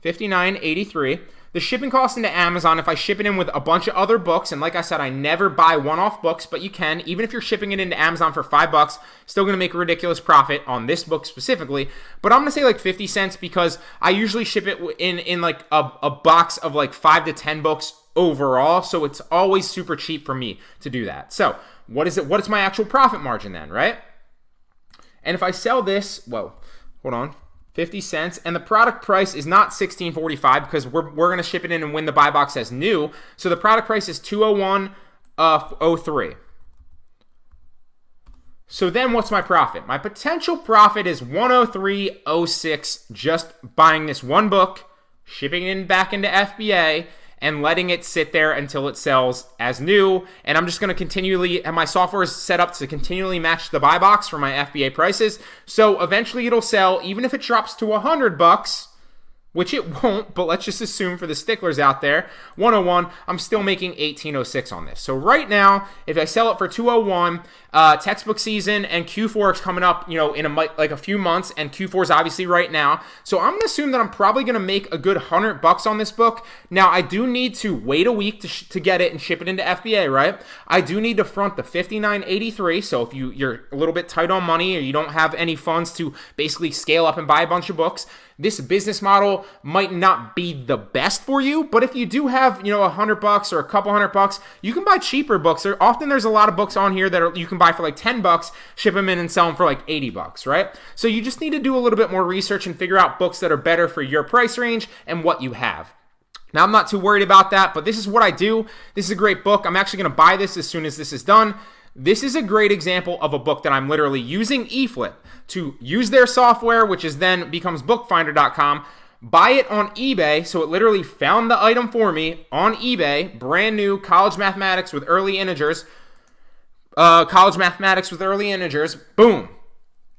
$59.83. The shipping cost into Amazon, if I ship it in with a bunch of other books, and like I said, I never buy one-off books, but you can, even if you're shipping it into Amazon for $5, still going to make a ridiculous profit on this book specifically. But I'm going to say like 50 cents because I usually ship it in like a box of like 5 to 10 books overall, so it's always super cheap for me to do that. So what is it? What is my actual profit margin then, right? And if I sell this, whoa, hold on. 50 cents, and the product price is not $16.45 because we're going to ship it in and win the buy box as new. So the product price is $201.03. So then what's my profit? My potential profit is $103.06 just buying this one book, shipping it back into FBA, and letting it sit there until it sells as new. And I'm just going to continually, and my software is set up to continually match the buy box for my FBA prices. So eventually it'll sell, even if it drops to $100, which it won't, but let's just assume for the sticklers out there, 101, I'm still making $18.06 on this. So right now, if I sell it for 201, textbook season and Q4 is coming up, in a few months, and Q4 is obviously right now. So I'm gonna assume that I'm probably gonna make a good $100 on this book. Now I do need to wait a week to get it and ship it into FBA, right? I do need to front the $59.83. So if you're a little bit tight on money or you don't have any funds to basically scale up and buy a bunch of books, this business model might not be the best for you, but if you do have, $100 or a couple $100, you can buy cheaper books. There's a lot of books on here that you can buy for like $10, ship them in and sell them for like $80, right? So you just need to do a little bit more research and figure out books that are better for your price range and what you have. Now, I'm not too worried about that, but this is what I do. This is a great book. I'm actually going to buy this as soon as this is done. This is a great example of a book that I'm literally using eFlip to use their software, which is then becomes bookfinder.com, buy it on eBay. So it literally found the item for me on eBay, brand new college mathematics with early integers, boom.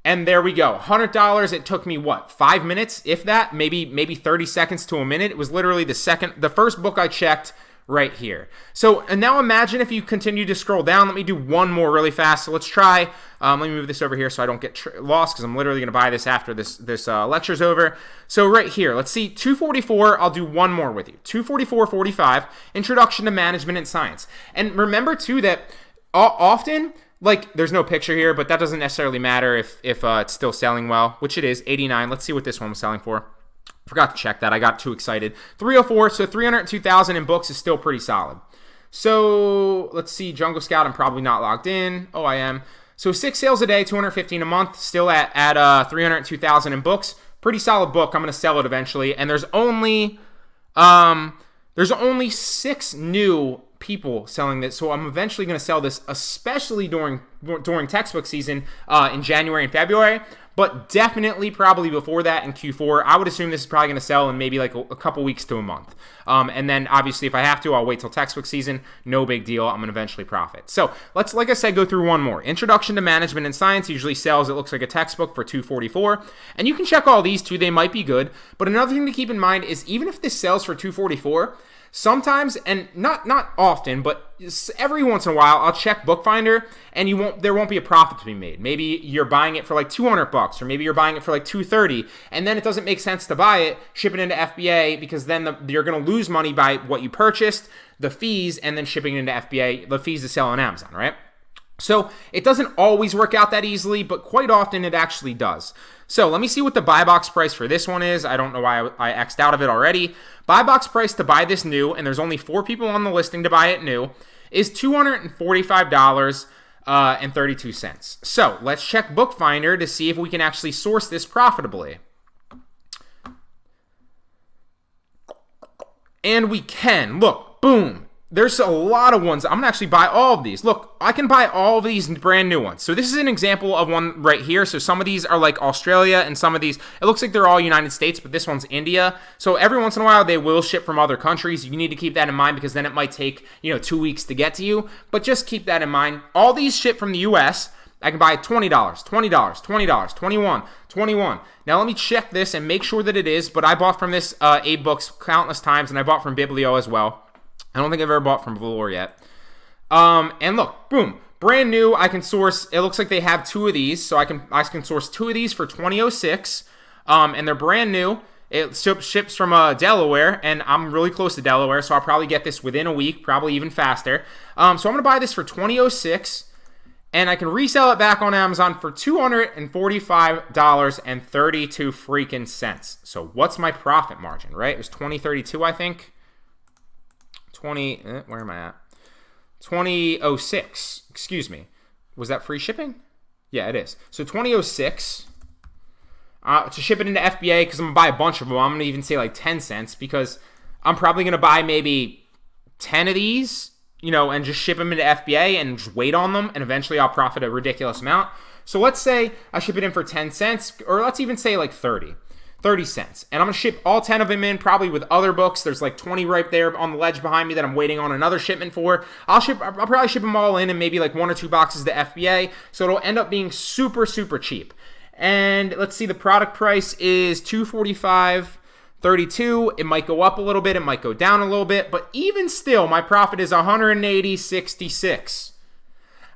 And there we go, $100. It took me 5 minutes, if that, maybe 30 seconds to a minute. It was literally the first book I checked right here. So, and now imagine if you continue to scroll down. Let me do one more really fast. So let's try, let me move this over here so I don't get lost because I'm literally going to buy this after this lecture's over. So right here, let's see, 244, I'll do one more with you. 244.45, Introduction to Management and Science. And remember too that often, like, there's no picture here, but that doesn't necessarily matter if it's still selling well, which it is, 89. Let's see what this one was selling for. Forgot to check that. I got too excited. 304, so 302,000 in books is still pretty solid. So let's see, Jungle Scout, I'm probably not logged in. Oh, I am. So 6 sales a day, 215 a month, still at 302,000 in books. Pretty solid book. I'm going to sell it eventually. And there's only 6 new people selling this, so I'm eventually going to sell this, especially during textbook season in January and February, but definitely probably before that in Q4. I would assume this is probably going to sell in maybe like a couple weeks to a month. And then obviously if I have to, I'll wait till textbook season. No big deal. I'm going to eventually profit. So let's, like I said, go through one more. Introduction to Management and Science usually sells, it looks like a textbook, for $244. And you can check all these too. They might be good. But another thing to keep in mind is even if this sells for $244, sometimes, and not often, but every once in a while, I'll check Bookfinder, and there won't be a profit to be made. Maybe you're buying it for like $200, or maybe you're buying it for like $230, and then it doesn't make sense to buy it, ship it into FBA, because then you're going to lose money by what you purchased, the fees, and then shipping it into FBA, the fees to sell on Amazon, right? So it doesn't always work out that easily, but quite often it actually does. So let me see what the buy box price for this one is. I don't know why I X'd out of it already. Buy box price to buy this new, and there's only 4 people on the listing to buy it new, is $245.32. So let's check Bookfinder to see if we can actually source this profitably. And we can. Look, boom. There's a lot of ones. I'm going to actually buy all of these. Look, I can buy all of these brand new ones. So this is an example of one right here. So some of these are like Australia, and some of these, it looks like they're all United States, but this one's India. So every once in a while, they will ship from other countries. You need to keep that in mind, because then it might take, 2 weeks to get to you. But just keep that in mind. All these ship from the US. I can buy $20, $20, $20, $21, $21. Now let me check this and make sure that it is, but I bought from this Abe Books countless times, and I bought from Biblio as well. I don't think I've ever bought from Velour yet. And look, boom, brand new. I can source, it looks like they have 2 of these, so I can source 2 of these for $20.06, and they're brand new. It ships from Delaware, and I'm really close to Delaware, so I'll probably get this within a week, probably even faster. So I'm going to buy this for $20.06, and I can resell it back on Amazon for $245.32 freaking cents. So what's my profit margin, right? It was $20.32, I think. Where am I at? $20.06. Excuse me. Was that free shipping? Yeah, it is. So $20.06 to ship it into FBA, because I'm going to buy a bunch of them. I'm going to even say like 10 cents, because I'm probably going to buy maybe 10 of these, and just ship them into FBA and just wait on them, and eventually I'll profit a ridiculous amount. So let's say I ship it in for 10 cents, or let's even say like 30 cents. And I'm going to ship all 10 of them in, probably with other books. There's like 20 right there on the ledge behind me that I'm waiting on another shipment for. I'll probably ship them all in, and maybe like 1 or 2 boxes to FBA. So it'll end up being super, super cheap. And let's see, the product price is $245.32. It might go up a little bit. It might go down a little bit. But even still, my profit is $180.66.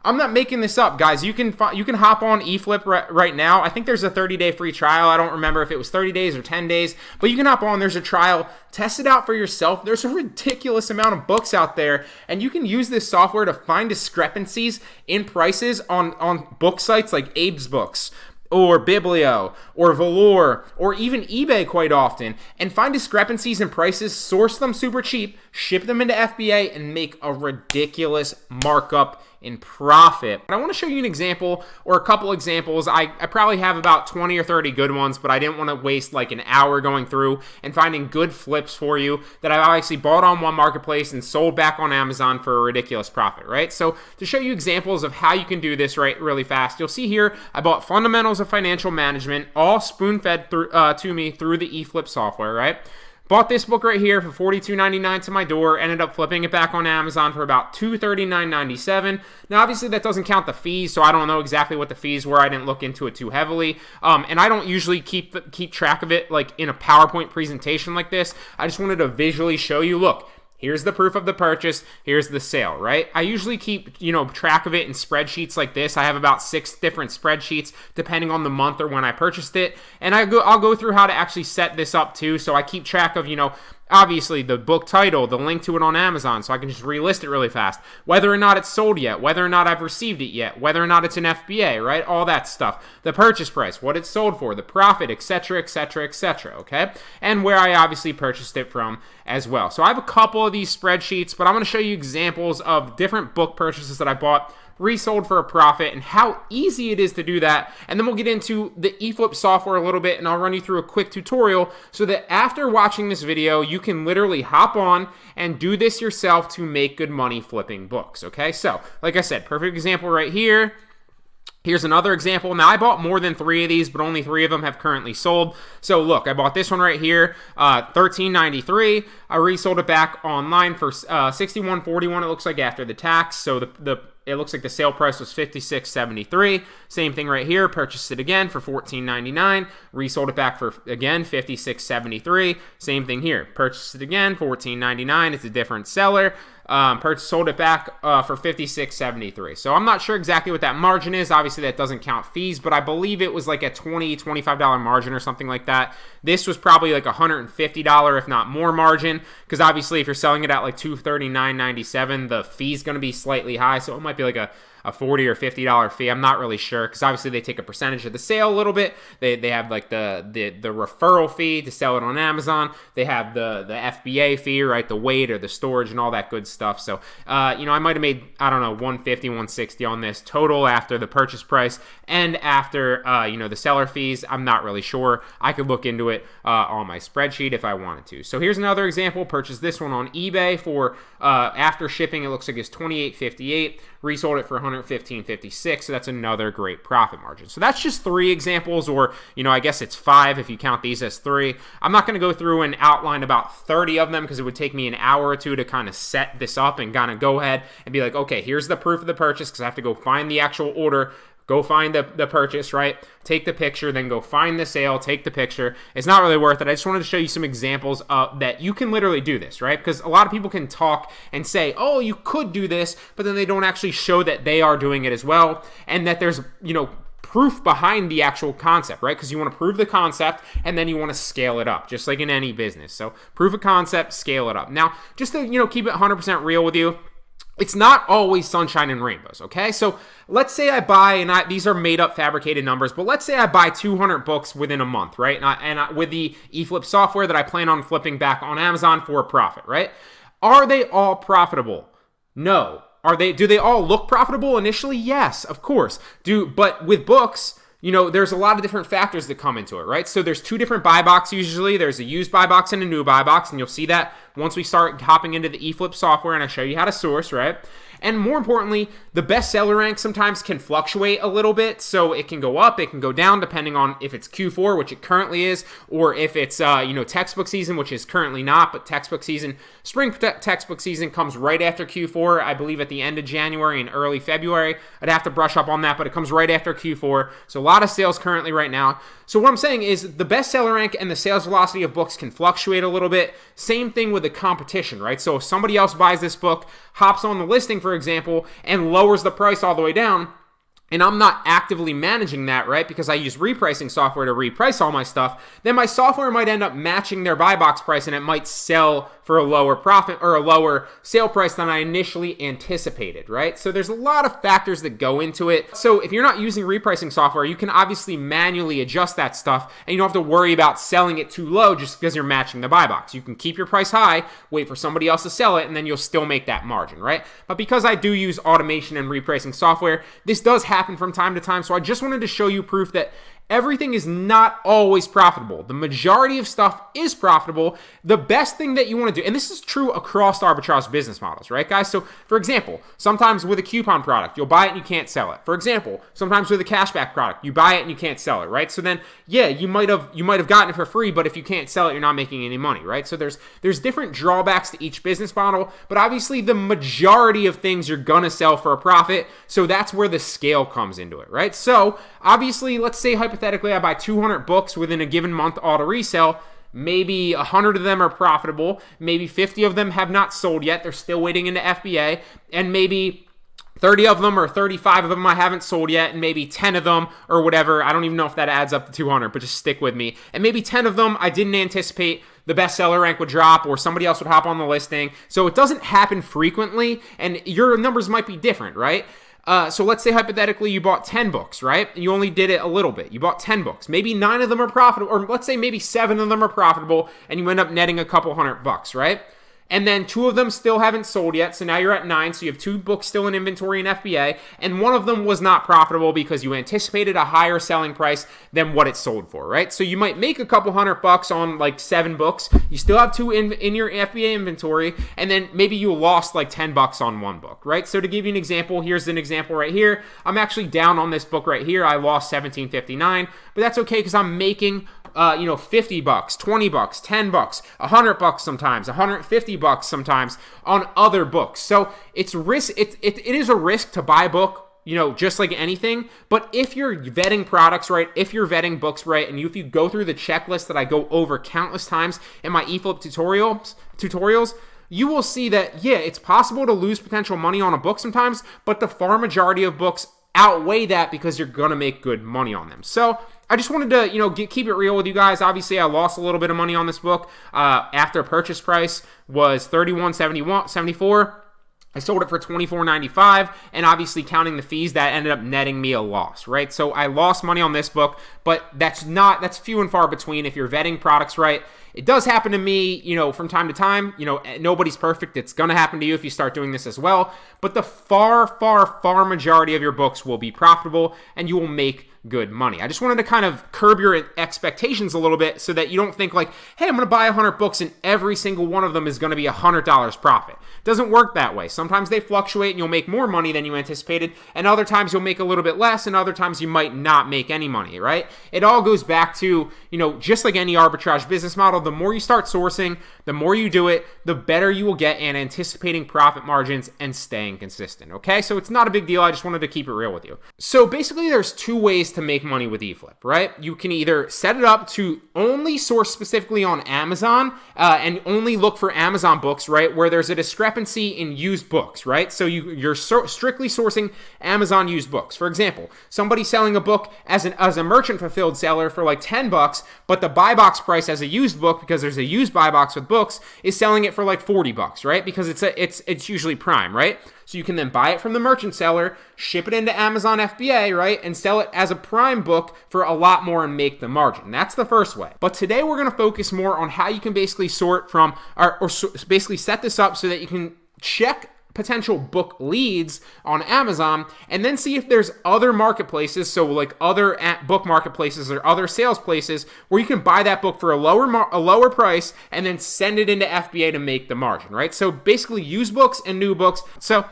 I'm not making this up, guys. You can hop on eFlip right now. I think there's a 30-day free trial. I don't remember if it was 30 days or 10 days, but you can hop on. There's a trial. Test it out for yourself. There's a ridiculous amount of books out there, and you can use this software to find discrepancies in prices on book sites like Abe's Books, or Biblio, or Velour, or even eBay quite often, and find discrepancies in prices, source them super cheap, ship them into FBA, and make a ridiculous markup in profit. And I want to show you an example, or a couple examples. I probably have about 20 or 30 good ones, but I didn't want to waste like an hour going through and finding good flips for you that I've actually bought on one marketplace and sold back on Amazon for a ridiculous profit, right? So to show you examples of how you can do this really fast, you'll see here I bought Fundamentals of Financial Management, all spoon-fed to me through the eFlip software, right? Bought this book right here for $42.99 to my door, ended up flipping it back on Amazon for about $239.97. Now, obviously, that doesn't count the fees, so I don't know exactly what the fees were. I didn't look into it too heavily, and I don't usually keep track of it like in a PowerPoint presentation like this. I just wanted to visually show you, look, here's the proof of the purchase. Here's the sale, right? I usually keep, track of it in spreadsheets like this. I have about 6 different spreadsheets depending on the month or when I purchased it. And I'll go through how to actually set this up too. So I keep track of, obviously the book title, the link to it on Amazon, so I can just relist it really fast. Whether or not it's sold yet, whether or not I've received it yet, whether or not it's an FBA, right? All that stuff. The purchase price, what it's sold for, the profit, etc., etc., etc., okay? And where I obviously purchased it from as well. So I have a couple of these spreadsheets, but I'm going to show you examples of different book purchases that I bought resold for a profit, and how easy it is to do that. And then we'll get into the eFlip software a little bit, and I'll run you through a quick tutorial so that after watching this video, you can literally hop on and do this yourself to make good money flipping books, okay? So, like I said, perfect example right here. Here's another example. Now, I bought more than 3 of these, but only 3 of them have currently sold. So, look, I bought this one right here, $13.93. I resold it back online for $61.41, it looks like, after the tax. So, it looks like the sale price was $56.73. Same thing right here. Purchased it again for $14.99. Resold it back for, again, $56.73. Same thing here. Purchased it again, $14.99. It's a different seller. Sold it back for $56.73. So I'm not sure exactly what that margin is. Obviously, that doesn't count fees, but I believe it was like a $20, $25 margin or something like that. This was probably like $150, if not more margin, because obviously if you're selling it at like $239.97, the fee's going to be slightly high, so it might be like a $40 or $50 fee. I'm not really sure, because obviously they take a percentage of the sale a little bit. They have like the referral fee to sell it on Amazon. They have the FBA fee, right? The weight or the storage and all that good stuff. So, I might have made, I don't know, $150, $160 on this total after the purchase price and after, the seller fees. I'm not really sure. I could look into it on my spreadsheet if I wanted to. So here's another example. Purchased this one on eBay for, after shipping, it looks like it's $28.58. Resold it for $115.56, so that's another great profit margin. So that's just 3 examples, or, I guess it's 5 if you count these as 3. I'm not going to go through and outline about 30 of them because it would take me an hour or 2 to kind of set this up and kind of go ahead and be like, okay, here's the proof of the purchase, because I have to go find the actual order, go find the purchase, right? Take the picture, then go find the sale, take the picture. It's not really worth it. I just wanted to show you some examples that you can literally do this, right? Because a lot of people can talk and say, oh, you could do this, but then they don't actually show that they are doing it as well, and that there's, proof behind the actual concept, right? Because you want to prove the concept and then you want to scale it up, just like in any business. So prove a concept, scale it up. Now, just to, keep it 100% real with you, it's not always sunshine and rainbows, okay? So let's say I buy, and these are made up fabricated numbers, but let's say I buy 200 books within a month, right? And with the eFlip software that I plan on flipping back on Amazon for a profit, right? Are they all profitable? No. Do they all look profitable initially? Yes, of course. But with books, there's a lot of different factors that come into it, right? So there's 2 different buy boxes usually. There's a used buy box and a new buy box, and you'll see that once we start hopping into the eFlip software and I show you how to source, right? And more importantly, the bestseller rank sometimes can fluctuate a little bit. So it can go up, it can go down, depending on if it's Q4, which it currently is, or if it's, textbook season, which is currently not, but textbook season, spring textbook season comes right after Q4, I believe at the end of January and early February. I'd have to brush up on that, but it comes right after Q4. So a lot of sales currently right now. So what I'm saying is the bestseller rank and the sales velocity of books can fluctuate a little bit. Same thing with the competition, right? So if somebody else buys this book, hops on the listing, for example, and lowers the price all the way down, and I'm not actively managing that, right, because I use repricing software to reprice all my stuff, then my software might end up matching their buy box price, and it might sell for a lower profit or a lower sale price than I initially anticipated, right? So there's a lot of factors that go into it. So if you're not using repricing software, you can obviously manually adjust that stuff, and you don't have to worry about selling it too low just because you're matching the buy box. You can keep your price high, wait for somebody else to sell it, and then you'll still make that margin, right? But because I do use automation and repricing software, this does happen from time to time. So I just wanted to show you proof that everything is not always profitable. The majority of stuff is profitable. The best thing that you want to do, and this is true across arbitrage business models, right, guys? So, for example, sometimes with a coupon product, you'll buy it and you can't sell it. For example, sometimes with a cashback product, you buy it and you can't sell it, right? So then, yeah, you might have gotten it for free, but if you can't sell it, you're not making any money, right? So there's different drawbacks to each business model, but obviously the majority of things you're gonna sell for a profit. So that's where the scale comes into it, right? So obviously, let's say hypothetically I buy 200 books within a given month auto resell. Maybe 100 of them are profitable. Maybe 50 of them have not sold yet. They're still waiting into FBA. And maybe 30 of them or 35 of them I haven't sold yet, and maybe 10 of them or whatever. I don't even know if that adds up to 200, but just stick with me. And maybe 10 of them I didn't anticipate the bestseller rank would drop or somebody else would hop on the listing. So it doesn't happen frequently, and your numbers might be different, right? So let's say hypothetically you bought 10 books, right? You only did it a little bit. You bought 10 books. Maybe 9 of them are profitable, or let's say maybe 7 of them are profitable, and you end up netting a couple $100, right? and then 2 of them still haven't sold yet, so now you're at 9, so you have 2 books still in inventory in FBA, and one of them was not profitable because you anticipated a higher selling price than what it sold for, right? So you might make a couple $100 on like 7 books, you still have 2 in your FBA inventory, and then maybe you lost like $10 on 1 book, right? So to give you an example, here's an example right here. I'm actually down on this book right here. I lost $17.59, but that's okay because I'm making $50, $20, $10, $100 sometimes, $150 sometimes on other books. So it's risk. It is a risk to buy a book, just like anything. But if you're vetting products right, if you're vetting books right, and if you go through the checklist that I go over countless times in my eFlip tutorials, you will see that, yeah, it's possible to lose potential money on a book sometimes, but the far majority of books outweigh that because you're going to make good money on them. So I just wanted to, keep it real with you guys. Obviously, I lost a little bit of money on this book after purchase price was $31.74. I sold it for $24.95, and obviously counting the fees, that ended up netting me a loss, right? So I lost money on this book, but that's few and far between if you're vetting products right. It does happen to me, from time to time. Nobody's perfect. It's going to happen to you if you start doing this as well. But the far, far, far majority of your books will be profitable, and you will make good money. I just wanted to kind of curb your expectations a little bit so that you don't think like, hey, I'm going to buy 100 books and every single one of them is going to be $100 profit. It doesn't work that way. Sometimes they fluctuate and you'll make more money than you anticipated, and other times you'll make a little bit less, and other times you might not make any money, right? It all goes back to, just like any arbitrage business model, the more you start sourcing, the more you do it, the better you will get in anticipating profit margins and staying consistent, okay? So it's not a big deal. I just wanted to keep it real with you. So basically there's 2 ways to make money with eFlip, right? You can either set it up to only source specifically on Amazon and only look for Amazon books, right, where there's a discrepancy in used books, right? So you're strictly sourcing Amazon used books. For example, somebody selling a book as a merchant fulfilled seller for like $10, but the buy box price as a used book, because there's a used buy box with books, is selling it for like $40, right? Because it's usually prime, right? So you can then buy it from the merchant seller, ship it into Amazon FBA, right, and sell it as a prime book for a lot more and make the margin. That's the first way. But today we're going to focus more on how you can basically sort from, or basically set this up so that you can check potential book leads on Amazon and then see if there's other marketplaces, so like other book marketplaces or other sales places where you can buy that book for a lower price and then send it into FBA to make the margin, right? So basically used books and new books. So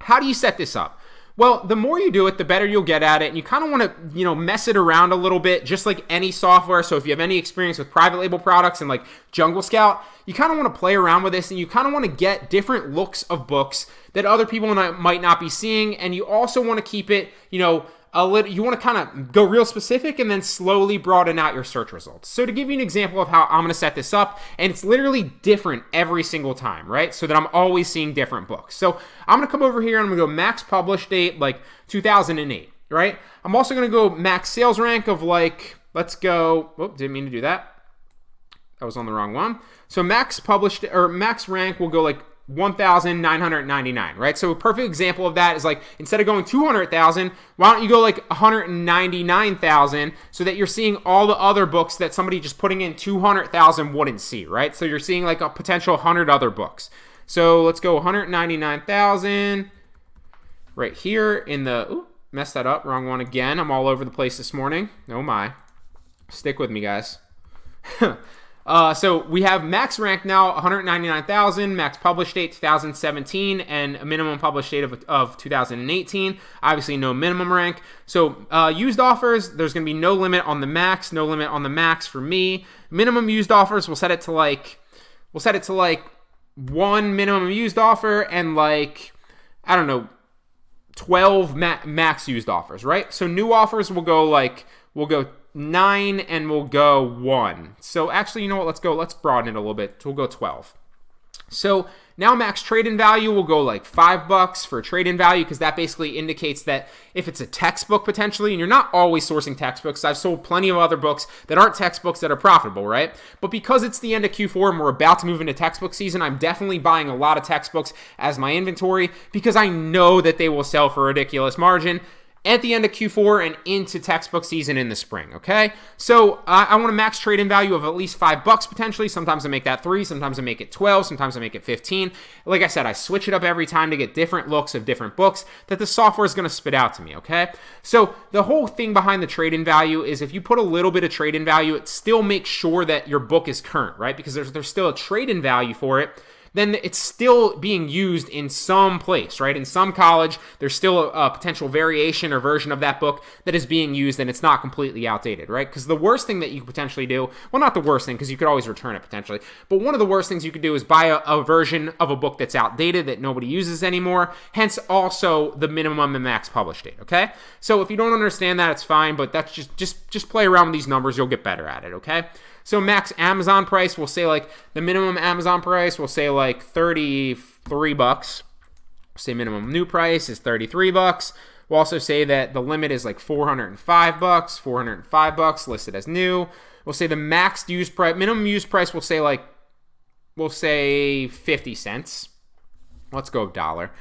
how do you set this up? Well, the more you do it, the better you'll get at it, and you kind of want to, mess it around a little bit, just like any software. So if you have any experience with private label products and like Jungle Scout, you kind of want to play around with this, and you kind of want to get different looks of books that other people might not be seeing, and you also want to keep it, you want to kind of go real specific and then slowly broaden out your search results. So to give you an example of how I'm going to set this up, and it's literally different every single time, right? So that I'm always seeing different books. So I'm going to come over here and I'm going to go max publish date, like 2008, right? I'm also going to go max sales rank of like, let's go, didn't mean to do that. That was on the wrong one. So max published or max rank will go like 1,999, right? So a perfect example of that is like, instead of going 200,000, why don't you go like 199,000 so that you're seeing all the other books that somebody just putting in 200,000 wouldn't see, right? So you're seeing like a potential 100 other books. So let's go 199,000 right here in the, messed that up, wrong one again. I'm all over the place this morning. Oh my. Stick with me, guys. So we have max rank now, 199,000, max publish date 2017, and a minimum publish date of 2018. Obviously, no minimum rank. So used offers, there's going to be no limit on the max, no limit on the max for me. Minimum used offers, we'll set it to like 1 minimum used offer and like, I don't know, 12 max used offers, right? So new offers will go 9 and we'll go 1. So actually, you know what? Let's broaden it a little bit. We'll go 12. So now max trade-in value will go like $5 for trade-in value, because that basically indicates that if it's a textbook potentially, and you're not always sourcing textbooks. I've sold plenty of other books that aren't textbooks that are profitable, right? But because it's the end of Q4 and we're about to move into textbook season, I'm definitely buying a lot of textbooks as my inventory because I know that they will sell for a ridiculous margin. at the end of Q4 and into textbook season in the spring, okay? So I want a max trade-in value of at least $5 potentially. Sometimes I make that 3, sometimes I make it 12, sometimes I make it 15. Like I said, I switch it up every time to get different looks of different books that the software is going to spit out to me, okay? So the whole thing behind the trade-in value is if you put a little bit of trade-in value, it still makes sure that your book is current, right? Because there's still a trade-in value for it, then it's still being used in some place, right? In some college, there's still a potential variation or version of that book that is being used and it's not completely outdated, right? Because the worst thing that you could potentially do, well, not the worst thing, because you could always return it potentially, but one of the worst things you could do is buy a version of a book that's outdated that nobody uses anymore, hence also the minimum and max publish date, okay? So if you don't understand that, it's fine, but that's just play around with these numbers, you'll get better at it, okay? So max Amazon price, we'll say like the minimum Amazon price, we'll say like $33. We'll say minimum new price is $33. We'll also say that the limit is like $405, $405 listed as new. We'll say the max used price, minimum used price, we'll say 50 cents. Let's go dollar.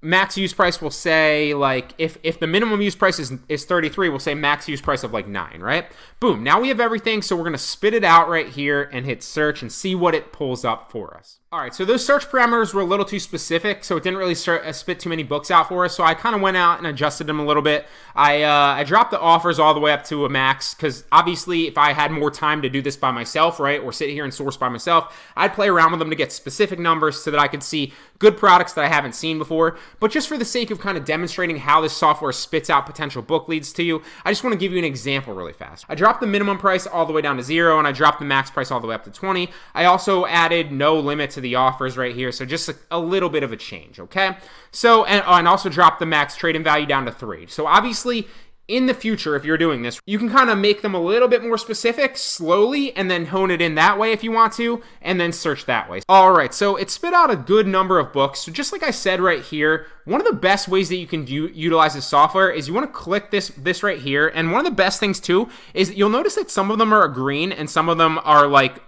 Max use price, we'll say like if the minimum use price is 33, we'll say max use price of like 9, right? Boom. Now we have everything, so we're going to spit it out right here and hit search and see what it pulls up for us. All right, so those search parameters were a little too specific, so it didn't really spit too many books out for us, so I kind of went out and adjusted them a little bit. I dropped the offers all the way up to a max, because obviously if I had more time to do this by myself, right, or sit here and source by myself, I'd play around with them to get specific numbers so that I could see good products that I haven't seen before. But just for the sake of kind of demonstrating how this software spits out potential book leads to you, I just want to give you an example really fast. I dropped the minimum price all the way down to 0, and I dropped the max price all the way up to 20. I also added no limit to the offers right here, so just a little bit of a change, okay? So, and also dropped the max trade-in value down to 3. So obviously, in the future, if you're doing this, you can kind of make them a little bit more specific slowly and then hone it in that way if you want to, and then search that way. All right, so it spit out a good number of books. So just like I said right here, one of the best ways that you can utilize this software is you want to click this right here. And one of the best things too is you'll notice that some of them are green and some of them are like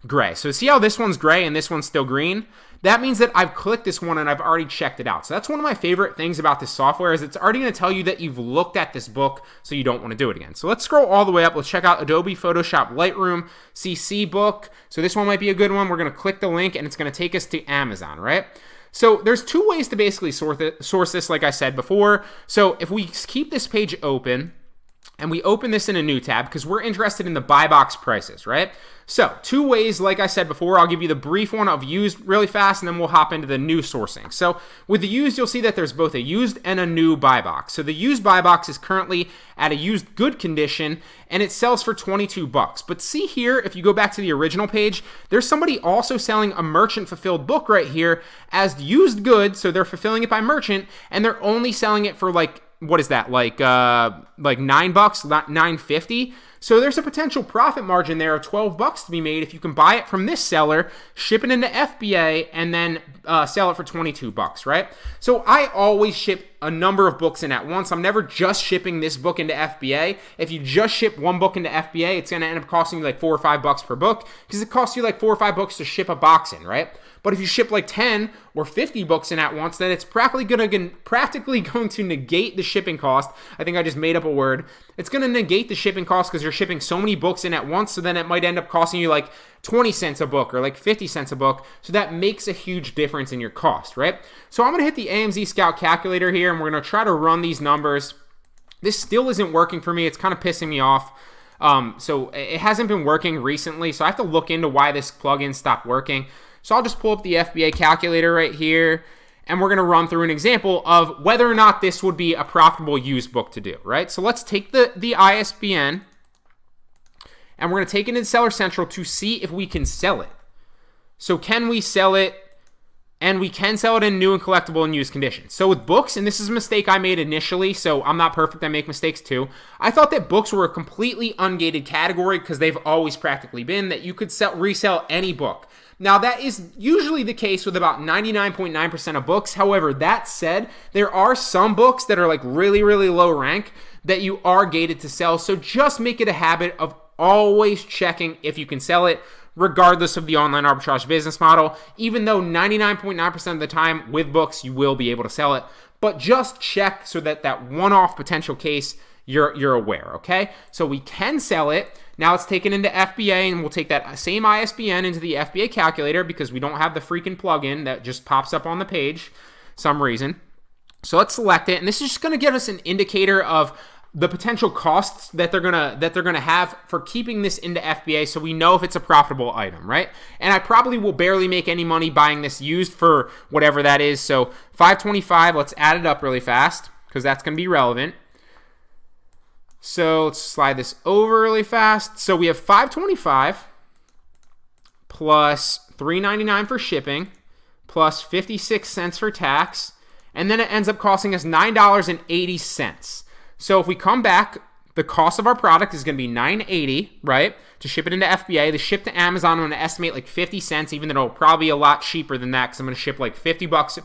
gray. So see how this one's gray and this one's still green? That means that I've clicked this one and I've already checked it out. So that's one of my favorite things about this software is it's already going to tell you that you've looked at this book, so you don't want to do it again. So let's scroll all the way up. Let's check out Adobe Photoshop Lightroom CC book. So this one might be a good one. We're going to click the link and it's going to take us to Amazon, right? So there's two ways to basically source this, like I said before. So if we keep this page open, and we open this in a new tab because we're interested in the buy box prices, right? So 2 ways, like I said before, I'll give you the brief one of used really fast, and then we'll hop into the new sourcing. So with the used, you'll see that there's both a used and a new buy box. So the used buy box is currently at a used good condition, and it sells for $22. But see here, if you go back to the original page, there's somebody also selling a merchant fulfilled book right here as used good. So they're fulfilling it by merchant, and they're only selling it for like, what is that, like $9, $9.50? So there's a potential profit margin there of $12 to be made if you can buy it from this seller, ship it into FBA, and then sell it for $22, right? So I always ship a number of books in at once. I'm never just shipping this book into FBA. If you just ship one book into FBA, it's going to end up costing you like $4 or $5 per book because it costs you like $4 or $5 to ship a box in, right? But if you ship like 10 or 50 books in at once, then it's practically going to negate the shipping cost. I think I just made up a word. It's going to negate the shipping cost because you're shipping so many books in at once, so then it might end up costing you like 20 cents a book or like 50 cents a book. So that makes a huge difference in your cost, right? So I'm going to hit the Amz Scout Calculator here, and we're going to try to run these numbers. This still isn't working for me. It's kind of pissing me off. So it hasn't been working recently, so I have to look into why this plugin stopped working. So I'll just pull up the FBA calculator right here, and we're going to run through an example of whether or not this would be a profitable used book to do, right? So let's take the ISBN, and we're going to take it into Seller Central to see if we can sell it. So can we sell it? And we can sell it in new and collectible and used condition. So with books, and this is a mistake I made initially, so I'm not perfect, I make mistakes too. I thought that books were a completely ungated category because they've always practically been that you could resell any book. Now, that is usually the case with about 99.9% of books. However, that said, there are some books that are like really, really low rank that you are gated to sell. So just make it a habit of always checking if you can sell it, regardless of the online arbitrage business model. Even though 99.9% of the time with books, you will be able to sell it. but just check so that that one-off potential case you're aware, okay? So we can sell it. Now it's taken into FBA, and we'll take that same ISBN into the FBA calculator because we don't have the freaking plugin that just pops up on the page some reason. So let's select it, and this is just going to give us an indicator of the potential costs that they're gonna have for keeping this into FBA, so we know if it's a profitable item, right? And I probably will barely make any money buying this used for whatever that is. So $525. Let's add it up really fast because that's going to be relevant. So let's slide this over really fast. So we have $525 plus $3.99 for shipping plus 56 cents for tax, and then it ends up costing us $9.80. So if we come back, the cost of our product is going to be $9.80, right, to ship it into FBA. The ship to Amazon, I'm going to estimate like 50 cents, even though it'll probably be a lot cheaper than that because I'm going to ship like 50 books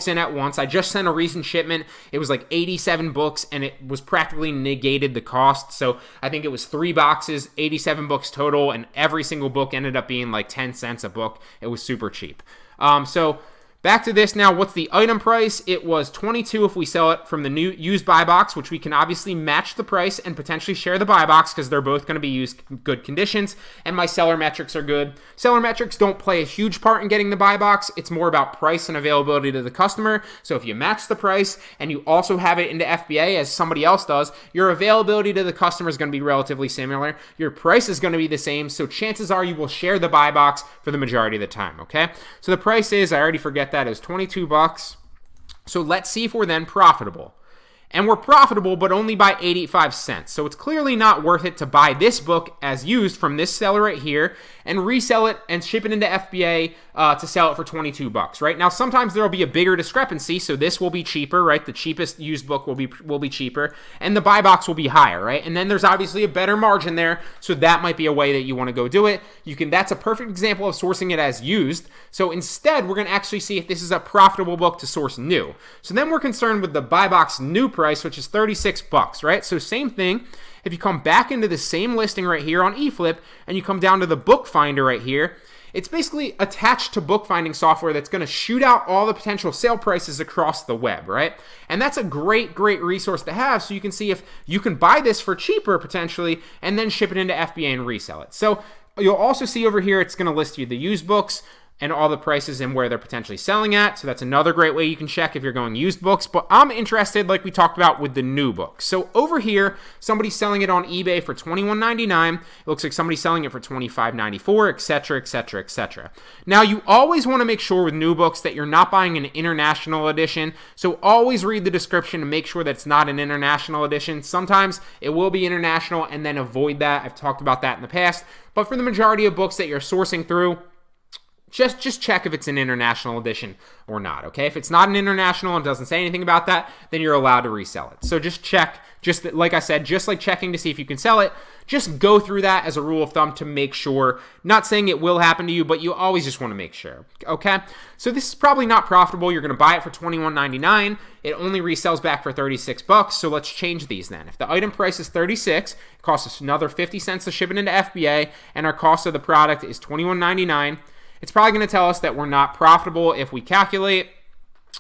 in at once. I just sent a recent shipment. It was like 87 books, and it was practically negated the cost. So I think it was 3 boxes, 87 books total, and every single book ended up being like 10 cents a book. It was super cheap. So back to this now. What's the item price? It was $22 if we sell it from the new used buy box, which we can obviously match the price and potentially share the buy box because they're both going to be used good conditions, and my seller metrics are good. Seller metrics don't play a huge part in getting the buy box. It's more about price and availability to the customer. So if you match the price and you also have it into FBA as somebody else does, your availability to the customer is going to be relatively similar. Your price is going to be the same, so chances are you will share the buy box for the majority of the time, okay? So the price is, I already forget that, is $22. So let's see if we're then profitable. And we're profitable, but only by 85 cents. So it's clearly not worth it to buy this book as used from this seller right here and resell it and ship it into FBA to sell it for $22, right? Now, sometimes there'll be a bigger discrepancy, so this will be cheaper, right? The cheapest used book will be cheaper, and the buy box will be higher, right? And then there's obviously a better margin there, so that might be a way that you want to go do it. That's a perfect example of sourcing it as used. So instead, we're going to actually see if this is a profitable book to source new. So then we're concerned with the buy box new price, which is $36, right? So same thing. If you come back into the same listing right here on eFlip and you come down to the bookfinder right here, it's basically attached to bookfinding software that's going to shoot out all the potential sale prices across the web, right? And that's a great resource to have, so you can see if you can buy this for cheaper potentially and then ship it into FBA and resell it. So you'll also see over here it's going to list you the used books and all the prices and where they're potentially selling at. So that's another great way you can check if you're going used books. But I'm interested, like we talked about, with the new books. So over here, somebody's selling it on eBay for $21.99. It looks like somebody's selling it for $25.94, etc., etc., etc. Now, you always want to make sure with new books that you're not buying an international edition. So always read the description to make sure that it's not an international edition. Sometimes it will be international, and then avoid that. I've talked about that in the past. But for the majority of books that you're sourcing through, just check if it's an international edition or not, okay? If it's not an international and doesn't say anything about that, then you're allowed to resell it. So just check, like I said, just like checking to see if you can sell it, just go through that as a rule of thumb to make sure. Not saying it will happen to you, but you always just want to make sure, okay? So this is probably not profitable. You're going to buy it for $21.99. It only resells back for $36, so let's change these then. If the item price is $36, it costs us another 50 cents to ship it into FBA, and our cost of the product is $21.99. It's probably going to tell us that we're not profitable if we calculate,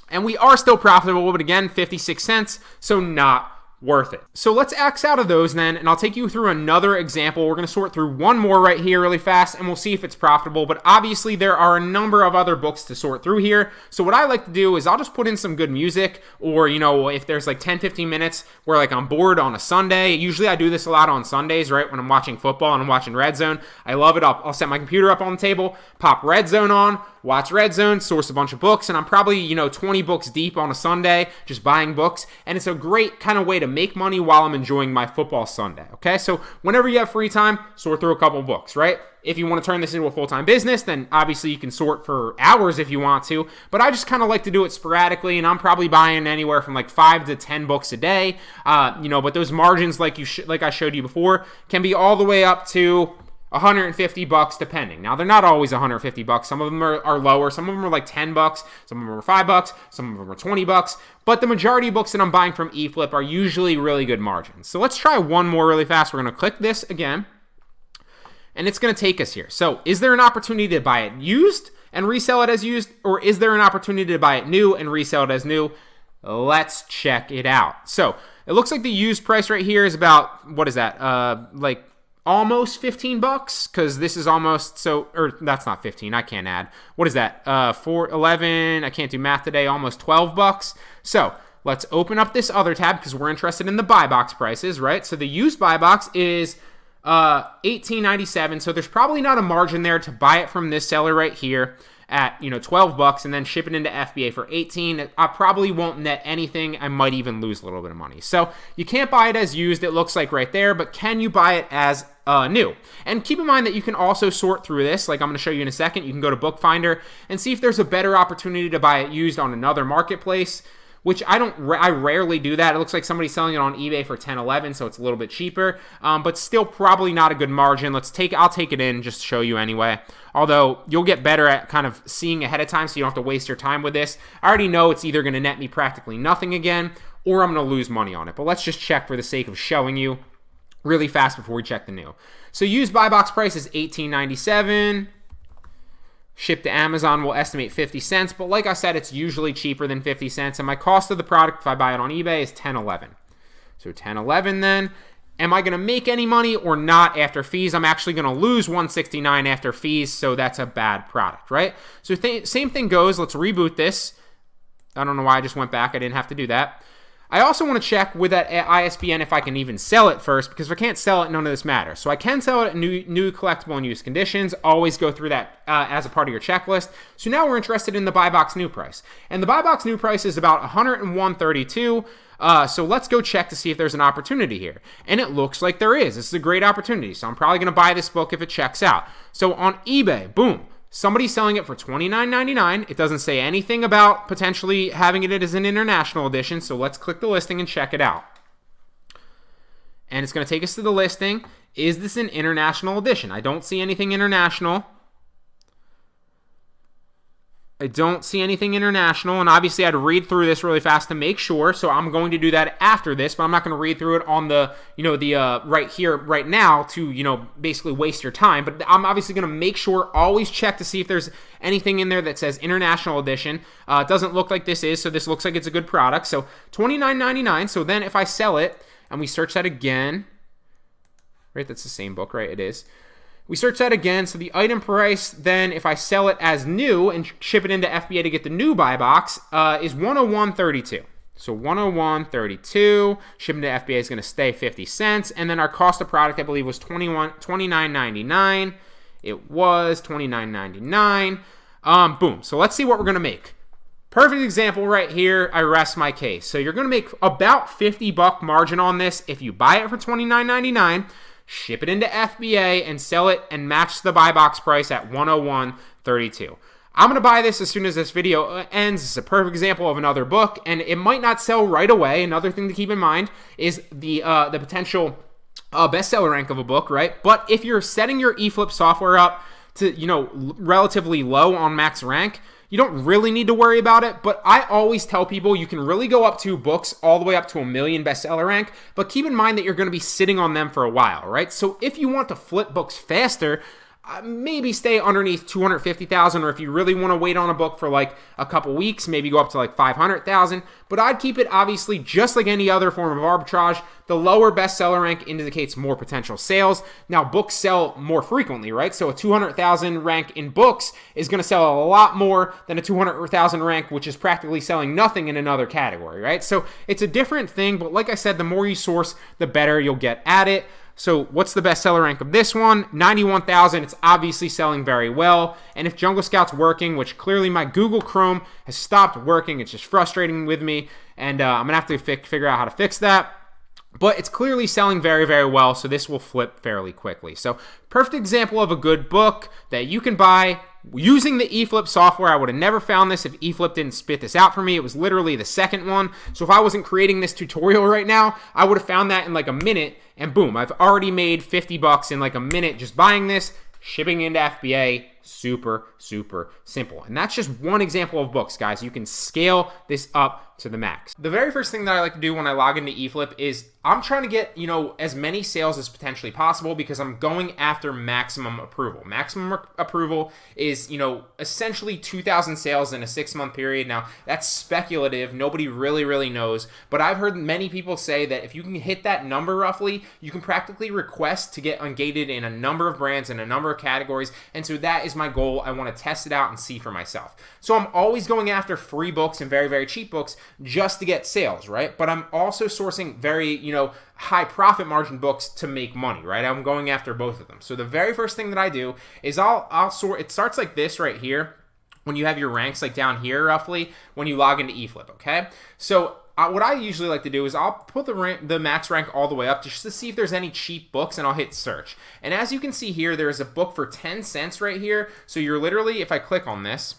and we are still profitable, but again, 56 cents, so not worth it. So let's X out of those then, and I'll take you through another example. We're going to sort through one more right here really fast, and we'll see if it's profitable, but obviously there are a number of other books to sort through here. So what I like to do is I'll just put in some good music, or, you know, if there's like 10-15 minutes where like I'm bored on a Sunday, usually I do this a lot on Sundays, right, when I'm watching football and I'm watching Red Zone. I love it. I'll set my computer up on the table, pop Red Zone on, watch Red Zone, source a bunch of books, and I'm probably, 20 books deep on a Sunday just buying books, and it's a great kind of way to make money while I'm enjoying my football Sunday, okay? So whenever you have free time, sort through a couple books, right? If you want to turn this into a full-time business, then obviously you can sort for hours if you want to, but I just kind of like to do it sporadically, and I'm probably buying anywhere from like 5 to 10 books a day, but those margins, like I showed you before, can be all the way up to $150 depending. Now, they're not always $150. Some of them are lower. Some of them are like $10. Some of them are $5. Some of them are $20. But the majority of books that I'm buying from eFlip are usually really good margins. So let's try one more really fast. We're going to click this again, and it's going to take us here. So is there an opportunity to buy it used and resell it as used, or is there an opportunity to buy it new and resell it as new? let's check it out. So it looks like the used price right here is about, what is that? Like almost 15 bucks, because this is almost, so, or that's not 15, I can't add. What is that? 11, I can't do math today, almost 12 bucks. So let's open up this other tab because we're interested in the buy box prices, right? So the used buy box is $18.97, so there's probably not a margin there to buy it from this seller right here at 12 bucks and then ship it into FBA for 18. I probably won't net anything. I might even lose a little bit of money. So you can't buy it as used, it looks like right there, but can you buy it as new? And keep in mind that you can also sort through this, like I'm going to show you in a second. You can go to bookfinder and see if there's a better opportunity to buy it used on another marketplace, which I rarely do that. It looks like somebody's selling it on eBay for $10.11, so it's a little bit cheaper, but still probably not a good margin. I'll take it in just to show you anyway. Although you'll get better at kind of seeing ahead of time, so you don't have to waste your time with this. I already know it's either going to net me practically nothing again, or I'm going to lose money on it. But let's just check for the sake of showing you really fast before we check the new. So used buy box price is $18.97. Shipped to Amazon will estimate 50 cents, but like I said, it's usually cheaper than 50 cents, and my cost of the product, if I buy it on eBay, is $10.11. So $10.11 then. Am I going to make any money or not after fees? I'm actually going to lose $169 after fees, so that's a bad product, right? So same thing goes. Let's reboot this. I don't know why I just went back. I didn't have to do that. I also want to check with that ISBN if I can even sell it first, because if I can't sell it, none of this matters. So I can sell it in new collectible and used conditions. Always go through that as a part of your checklist. So now we're interested in the buy box new price. And the buy box new price is about $101.32. So let's go check to see if there's an opportunity here. And it looks like there is. This is a great opportunity. So I'm probably going to buy this book if it checks out. So on eBay, boom. Somebody's selling it for $29.99. It doesn't say anything about potentially having it as an international edition, so let's click the listing and check it out. And it's going to take us to the listing. Is this an international edition? I don't see anything international. I don't see anything international, and obviously I had to read through this really fast to make sure, so I'm going to do that after this, but I'm not going to read through it on the, right here, right now to, basically waste your time, but I'm obviously going to make sure, always check to see if there's anything in there that says international edition. It doesn't look like this is, so this looks like it's a good product, so $29.99, so then if I sell it, and we search that again, right, that's the same book, right, it is. We search that again, so the item price, then if I sell it as new and ship it into FBA to get the new buy box, is $101.32. So $101.32, shipping to FBA is going to stay 50 cents, and then our cost of product, I believe, was $29.99. It was $29.99. Boom. So let's see what we're going to make. Perfect example right here. I rest my case. So you're going to make about $50 margin on this if you buy it for $29.99. Ship it into FBA and sell it and match the buy box price at $101.32. I'm going to buy this as soon as this video ends. This is a perfect example of another book, and it might not sell right away. Another thing to keep in mind is the potential bestseller rank of a book, right? But if you're setting your eFlip software up to, relatively low on max rank, you don't really need to worry about it, but I always tell people you can really go up to books all the way up to 1 million bestseller rank, but keep in mind that you're going to be sitting on them for a while, right? So if you want to flip books faster, maybe stay underneath 250,000, or if you really want to wait on a book for like a couple weeks, maybe go up to like 500,000. But I'd keep it obviously just like any other form of arbitrage. The lower bestseller rank indicates more potential sales. Now books sell more frequently, right? So a 200,000 rank in books is going to sell a lot more than a 200,000 rank, which is practically selling nothing in another category, right? So it's a different thing, but like I said, the more you source, the better you'll get at it. So what's the bestseller rank of this one? 91,000. It's obviously selling very well. And if Jungle Scout's working, which clearly my Google Chrome has stopped working, it's just frustrating with me, and I'm going to have to figure out how to fix that. But it's clearly selling very, very well, so this will flip fairly quickly. So perfect example of a good book that you can buy using the eFlip software. I would have never found this if eFlip didn't spit this out for me. It was literally the second one. So if I wasn't creating this tutorial right now, I would have found that in like a minute, and boom, I've already made $50 in like a minute just buying this, shipping into FBA, super, super simple. And that's just one example of books, guys. You can scale this up to the max. The very first thing that I like to do when I log into eFlip is I'm trying to get, as many sales as potentially possible because I'm going after maximum approval. Maximum approval is, essentially 2,000 sales in a 6-month period. Now, that's speculative. Nobody really knows. But I've heard many people say that if you can hit that number roughly, you can practically request to get ungated in a number of brands and a number of categories. And so that is my goal. I want to test it out and see for myself. So I'm always going after free books and very, very cheap books just to get sales, right? But I'm also sourcing very, high profit margin books to make money, right? I'm going after both of them. So the very first thing that I do is I'll sort, it starts like this right here when you have your ranks like down here roughly when you log into eFlip, okay? So what I usually like to do is I'll put the max rank all the way up just to see if there's any cheap books, and I'll hit search. And as you can see here, there's a book for 10 cents right here. So you're literally, if I click on this,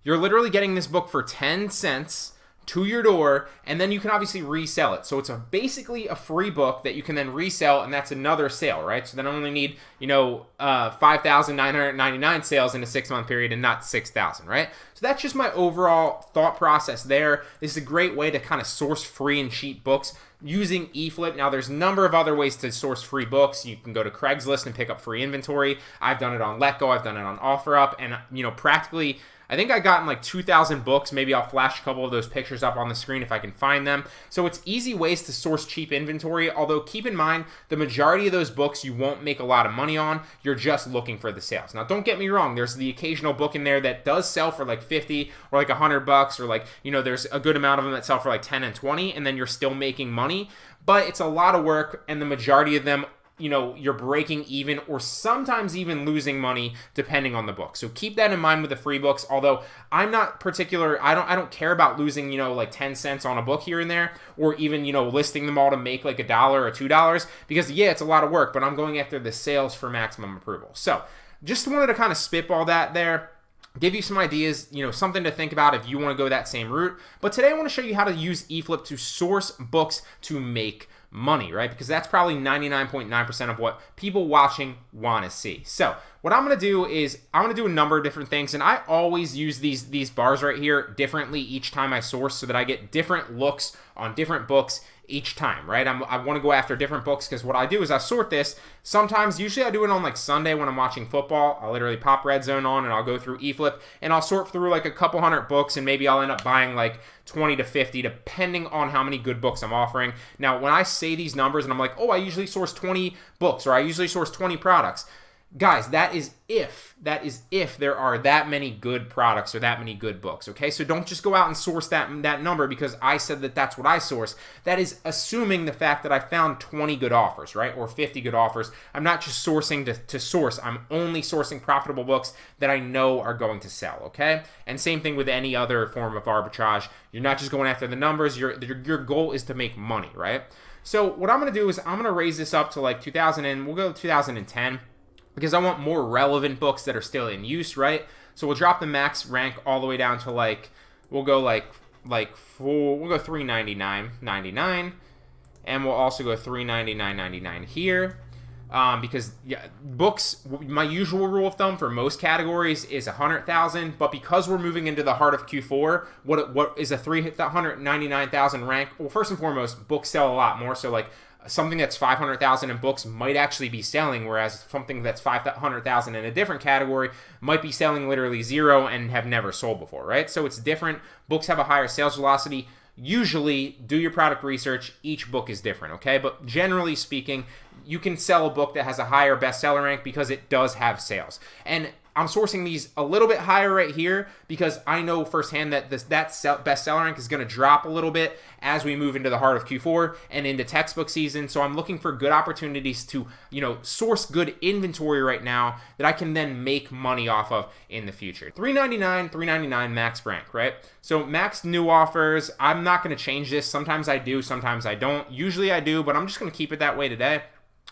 you're literally getting this book for 10 cents to your door, and then you can obviously resell it. So it's basically a free book that you can then resell, and that's another sale, right? So then I only need, 5,999 sales in a 6-month period and not 6,000, right? So that's just my overall thought process there. This is a great way to kind of source free and cheap books using eFlip. Now, there's a number of other ways to source free books. You can go to Craigslist and pick up free inventory. I've done it on Letgo. I've done it on OfferUp, and, practically, I think I gotten like 2,000 books. Maybe I'll flash a couple of those pictures up on the screen if I can find them. So it's easy ways to source cheap inventory, although keep in mind, the majority of those books you won't make a lot of money on. You're just looking for the sales. Now, don't get me wrong. There's the occasional book in there that does sell for like 50 or like $100, or like, there's a good amount of them that sell for like 10 and 20, and then you're still making money. But it's a lot of work, and the majority of them, you're breaking even or sometimes even losing money depending on the book. So keep that in mind with the free books. Although I'm not particular, I don't care about losing, like 10 cents on a book here and there, or even, listing them all to make like $1 or $2, because yeah, it's a lot of work, but I'm going after the sales for maximum approval. So just wanted to kind of spitball that there. Give you some ideas, something to think about if you want to go that same route. But today I want to show you how to use eFlip to source books to make money, right? Because that's probably 99.9% of what people watching want to see. So what I'm going to do is I'm going to do a number of different things, and I always use these bars right here differently each time I source so that I get different looks on different books each time, right? I want to go after different books because what I do is I sort this. Sometimes, usually I do it on like Sunday when I'm watching football. I'll literally pop Red Zone on and I'll go through eFlip and I'll sort through like a couple hundred books, and maybe I'll end up buying like 20 to 50 depending on how many good books I'm offering. Now, when I say these numbers and I'm like, oh, I usually source 20 books or I usually source 20 products, guys, that is if there are that many good products or that many good books, okay? So don't just go out and source that number because I said that's what I source. That is assuming the fact that I found 20 good offers, right? Or 50 good offers. I'm not just sourcing to source. I'm only sourcing profitable books that I know are going to sell, okay? And same thing with any other form of arbitrage. You're not just going after the numbers. Your goal is to make money, right? So what I'm going to do is I'm going to raise this up to like 2000 and we'll go to 2010. Because I want more relevant books that are still in use, right? So we'll drop the max rank all the way down to like, we'll go we'll go $399.99, and we'll also go $399.99 here. Because books, my usual rule of thumb for most categories is 100,000, but because we're moving into the heart of Q4, what is a 399,000 rank? Well, first and foremost, books sell a lot more, so like something that's 500,000 in books might actually be selling, whereas something that's 500,000 in a different category might be selling literally zero and have never sold before, right? So it's different. Books have a higher sales velocity. Usually, do your product research. Each book is different, okay? But generally speaking, you can sell a book that has a higher bestseller rank because it does have sales. And I'm sourcing these a little bit higher right here because I know firsthand that that bestseller rank is going to drop a little bit as we move into the heart of Q4 and into textbook season. So I'm looking for good opportunities to, source good inventory right now that I can then make money off of in the future. $399 max rank, right? So max new offers, I'm not going to change this. Sometimes I do, sometimes I don't. Usually I do, but I'm just going to keep it that way today.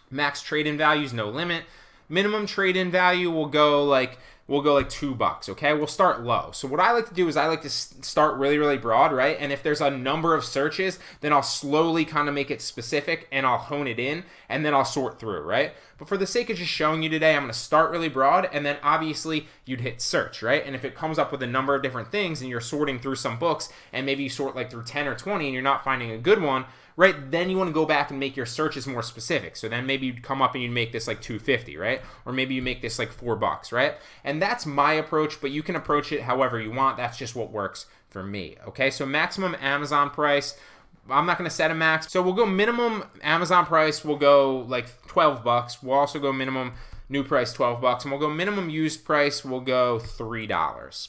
Max trade-in values, no limit. Minimum trade-in value will go like we'll go like $2, okay? We'll start low. So what I like to do is I like to start really, really broad, right? And if there's a number of searches, then I'll slowly kind of make it specific and I'll hone it in and then I'll sort through, right? But for the sake of just showing you today, I'm going to start really broad and then obviously you'd hit search, right? And if it comes up with a number of different things and you're sorting through some books and maybe you sort like through 10 or 20 and you're not finding a good one, right, then you want to go back and make your searches more specific. So then maybe you'd come up and you'd make this like $2.50, right? Or maybe you make this like $4, right? And that's my approach, but you can approach it however you want. That's just what works for me, okay? So maximum Amazon price, I'm not going to set a max. So we'll go minimum Amazon price, we'll go like $12. We'll also go minimum new price $12, and we'll go minimum used price, we'll go $3.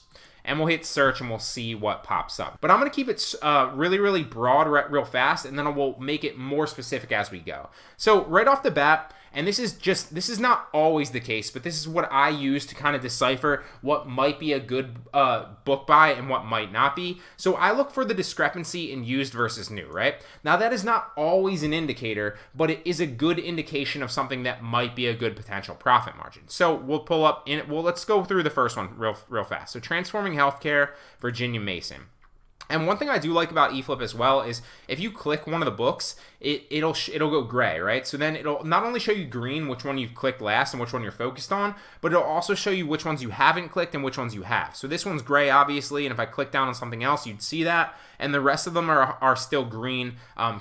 And we'll hit search and we'll see what pops up. But I'm going to keep it really, really broad real fast, and then we'll make it more specific as we go. So right off the bat, and this is not always the case, but this is what I use to kind of decipher what might be a good book buy and what might not be. So I look for the discrepancy in used versus new, right? Now that is not always an indicator, but it is a good indication of something that might be a good potential profit margin. So we'll pull up let's go through the first one real fast. So Transforming Healthcare, Virginia Mason. And one thing I do like about eFlip as well is if you click one of the books, it'll go gray, right? So then it'll not only show you green, which one you've clicked last and which one you're focused on, but it'll also show you which ones you haven't clicked and which ones you have. So this one's gray, obviously, and if I click down on something else, you'd see that. And the rest of them are still green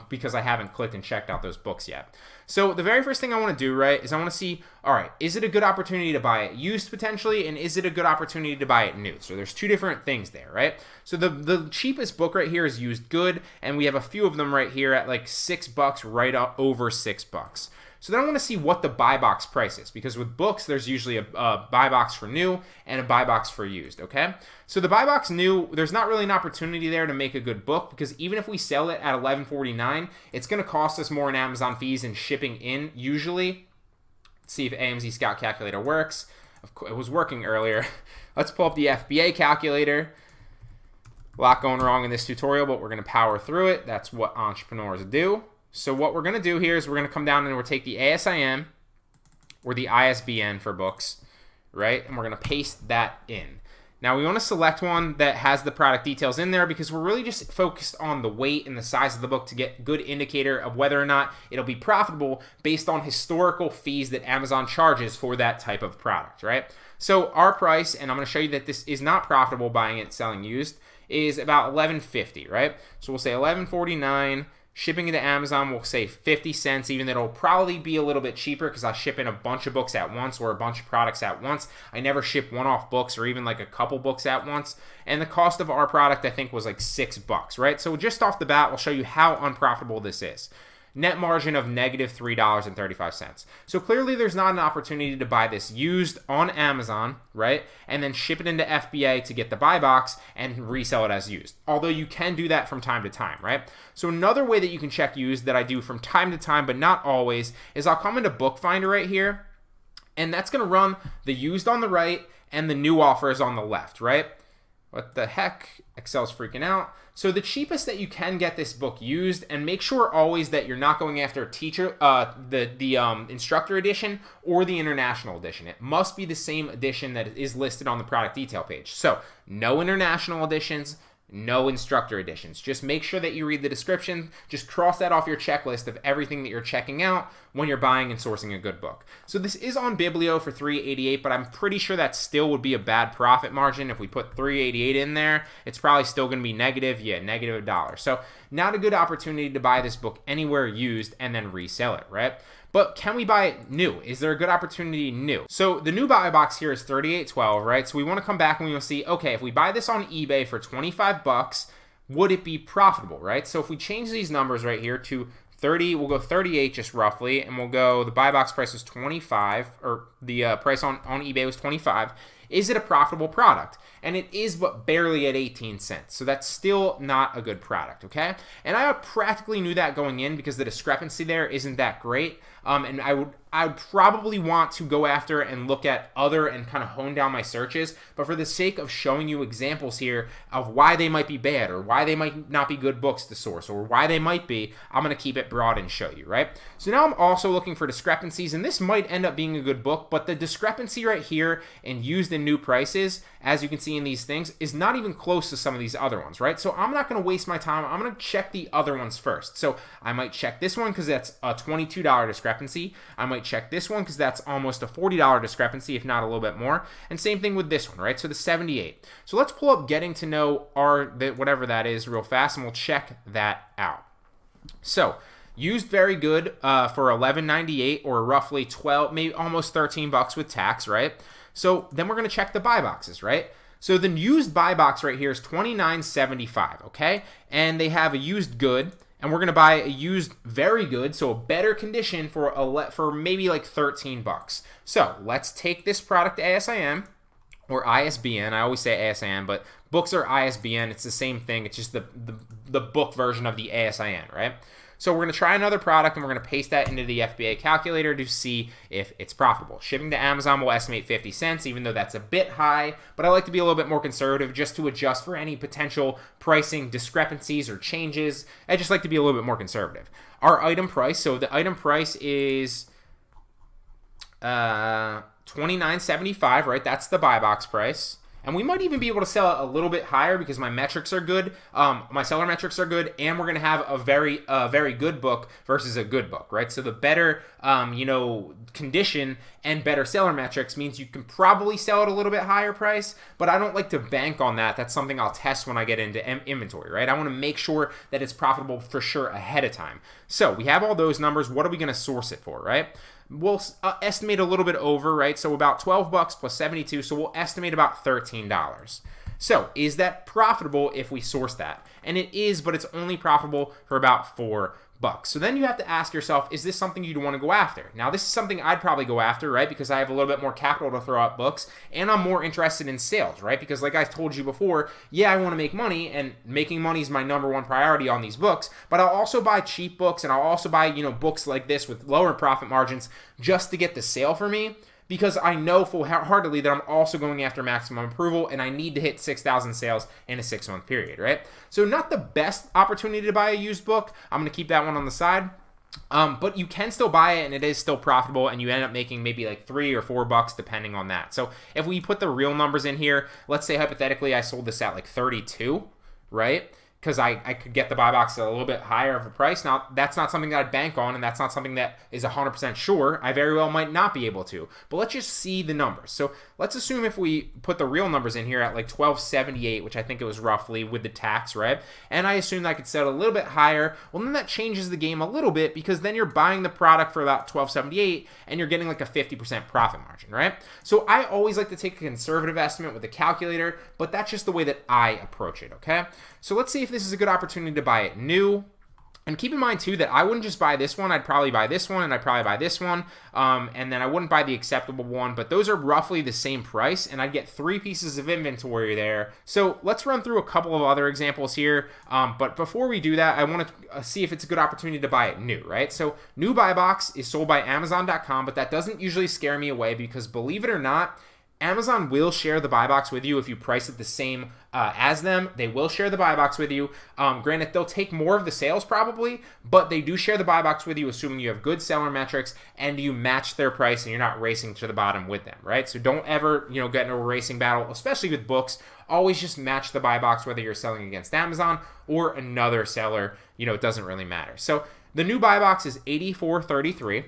because I haven't clicked and checked out those books yet. So the very first thing I want to do, right, is I want to see, all right, is it a good opportunity to buy it used potentially, and is it a good opportunity to buy it new? So there's two different things there, right? So the cheapest book right here is used good, and we have a few of them right here at like $6, right over $6. So then I want to see what the buy box price is, because with books, there's usually a buy box for new and a buy box for used, okay? So the buy box new, there's not really an opportunity there to make a good book, because even if we sell it at $11.49, it's going to cost us more in Amazon fees and shipping in usually. Let's see if Amz Scout Calculator works. It was working earlier. Let's pull up the FBA calculator. A lot going wrong in this tutorial, but we're going to power through it. That's what entrepreneurs do. So what we're going to do here is we're going to come down and we'll take the ASIN or the ISBN for books, right? And we're going to paste that in. Now we want to select one that has the product details in there because we're really just focused on the weight and the size of the book to get good indicator of whether or not it'll be profitable based on historical fees that Amazon charges for that type of product, right? So our price, and I'm going to show you that this is not profitable buying it, selling used, is about $11.50, right? So we'll say $11.49. Shipping into Amazon, we'll say 50 cents, even though it'll probably be a little bit cheaper because I ship in a bunch of books at once or a bunch of products at once. I never ship one-off books or even like a couple books at once. And the cost of our product, I think, was like $6, right? So just off the bat, we'll show you how unprofitable this is. Net margin of negative $3.35. So clearly there's not an opportunity to buy this used on Amazon, right? And then ship it into FBA to get the buy box and resell it as used. Although you can do that from time to time, right? So another way that you can check used that I do from time to time, but not always, is I'll come into bookfinder right here, and that's gonna run the used on the right and the new offers on the left, right? What the heck? Excel's freaking out. So the cheapest that you can get this book used, and make sure always that you're not going after teacher, the instructor edition or the international edition. It must be the same edition that is listed on the product detail page. So no international editions, no instructor editions. Just make sure that you read the description. Just cross that off your checklist of everything that you're checking out when you're buying and sourcing a good book. So this is on Biblio for $3.88, but I'm pretty sure that still would be a bad profit margin. If we put $3.88 in there, it's probably still going to be negative, negative $1. So not a good opportunity to buy this book anywhere used and then resell it, right? But can we buy it new? Is there a good opportunity new? So the new buy box here is $38.12, right? So we want to come back and we will see, okay, if we buy this on eBay for $25, would it be profitable, right? So if we change these numbers right here to 30, we'll go 38 just roughly, and we'll go, the buy box price was 25, or the price on eBay was 25. Is it a profitable product? And it is, but barely at 18 cents. So that's still not a good product, okay? And I practically knew that going in because the discrepancy there isn't that great. And I would probably want to go after and look at other and kind of hone down my searches. But for the sake of showing you examples here of why they might be bad or why they might not be good books to source or why they might be, I'm going to keep it broad and show you, right? So now I'm also looking for discrepancies, and this might end up being a good book, but the discrepancy right here in used and new prices, as you can see in these things, is not even close to some of these other ones, right? So I'm not going to waste my time. I'm going to check the other ones first. So I might check this one because that's a $22 discrepancy. I might check this one because that's almost a $40 discrepancy, if not a little bit more. And same thing with this one, right? So the 78. So let's pull up getting to know whatever that is real fast, and we'll check that out. So used very good for $11.98 or roughly 12, maybe almost $13 with tax, right? So then we're going to check the buy boxes, right? So the used buy box right here is $29.75, okay? And they have a used good, and we're going to buy a used very good, so a better condition for maybe like $13. So let's take this product to ASIN or ISBN. I always say ASIN, but books are ISBN. It's the same thing. It's just the book version of the ASIN, right? So we're going to try another product, and we're going to paste that into the FBA calculator to see if it's profitable. Shipping to Amazon will estimate 50 cents, even though that's a bit high, but I like to be a little bit more conservative just to adjust for any potential pricing discrepancies or changes. I just like to be a little bit more conservative. Our item price, so the item price is $29.75, right? That's the buy box price. And we might even be able to sell it a little bit higher because my metrics are good. My seller metrics are good, and we're going to have a very good book versus a good book, right? So the better, condition and better seller metrics means you can probably sell it a little bit higher price, but I don't like to bank on that. That's something I'll test when I get into inventory, right? I want to make sure that it's profitable for sure ahead of time. So we have all those numbers. What are we going to source it for, right? We'll estimate a little bit over, right? So about $12 plus 72, so we'll estimate about $13. So is that profitable if we source that? And it is, but it's only profitable for about $4. So then you have to ask yourself, is this something you'd want to go after? Now, this is something I'd probably go after, right? Because I have a little bit more capital to throw at books, and I'm more interested in sales, right? Because like I told you before, yeah, I want to make money, and making money is my number one priority on these books, but I'll also buy cheap books, and I'll also buy, books like this with lower profit margins just to get the sale for me. Because I know full-heartedly that I'm also going after maximum approval, and I need to hit 6,000 sales in a 6-month period, right? So not the best opportunity to buy a used book. I'm going to keep that one on the side. But you can still buy it, and it is still profitable, and you end up making maybe like $3 or $4 depending on that. So if we put the real numbers in here, let's say hypothetically I sold this at like 32, right? Because I could get the buy box at a little bit higher of a price. Now, that's not something that I'd bank on, and that's not something that is 100% sure. I very well might not be able to. But let's just see the numbers. So let's assume if we put the real numbers in here at like $12.78, which I think it was roughly with the tax, right? And I assume that I could sell it a little bit higher. Well, then that changes the game a little bit, because then you're buying the product for about $12.78, and you're getting like a 50% profit margin, right? So I always like to take a conservative estimate with the calculator, but that's just the way that I approach it, okay? So let's see if this is a good opportunity to buy it new. And keep in mind, too, that I wouldn't just buy this one. I'd probably buy this one, and I'd probably buy this one. And then I wouldn't buy the acceptable one. But those are roughly the same price, and I'd get 3 pieces of inventory there. So let's run through a couple of other examples here. But before we do that, I want to see if it's a good opportunity to buy it new, right? So new buy box is sold by Amazon.com, but that doesn't usually scare me away because, believe it or not, Amazon will share the buy box with you if you price it the same as them. They will share the buy box with you. Granted, they'll take more of the sales probably, but they do share the buy box with you, assuming you have good seller metrics and you match their price and you're not racing to the bottom with them, right? So don't ever, get in a racing battle, especially with books. Always just match the buy box, whether you're selling against Amazon or another seller. It doesn't really matter. So the new buy box is $84.33.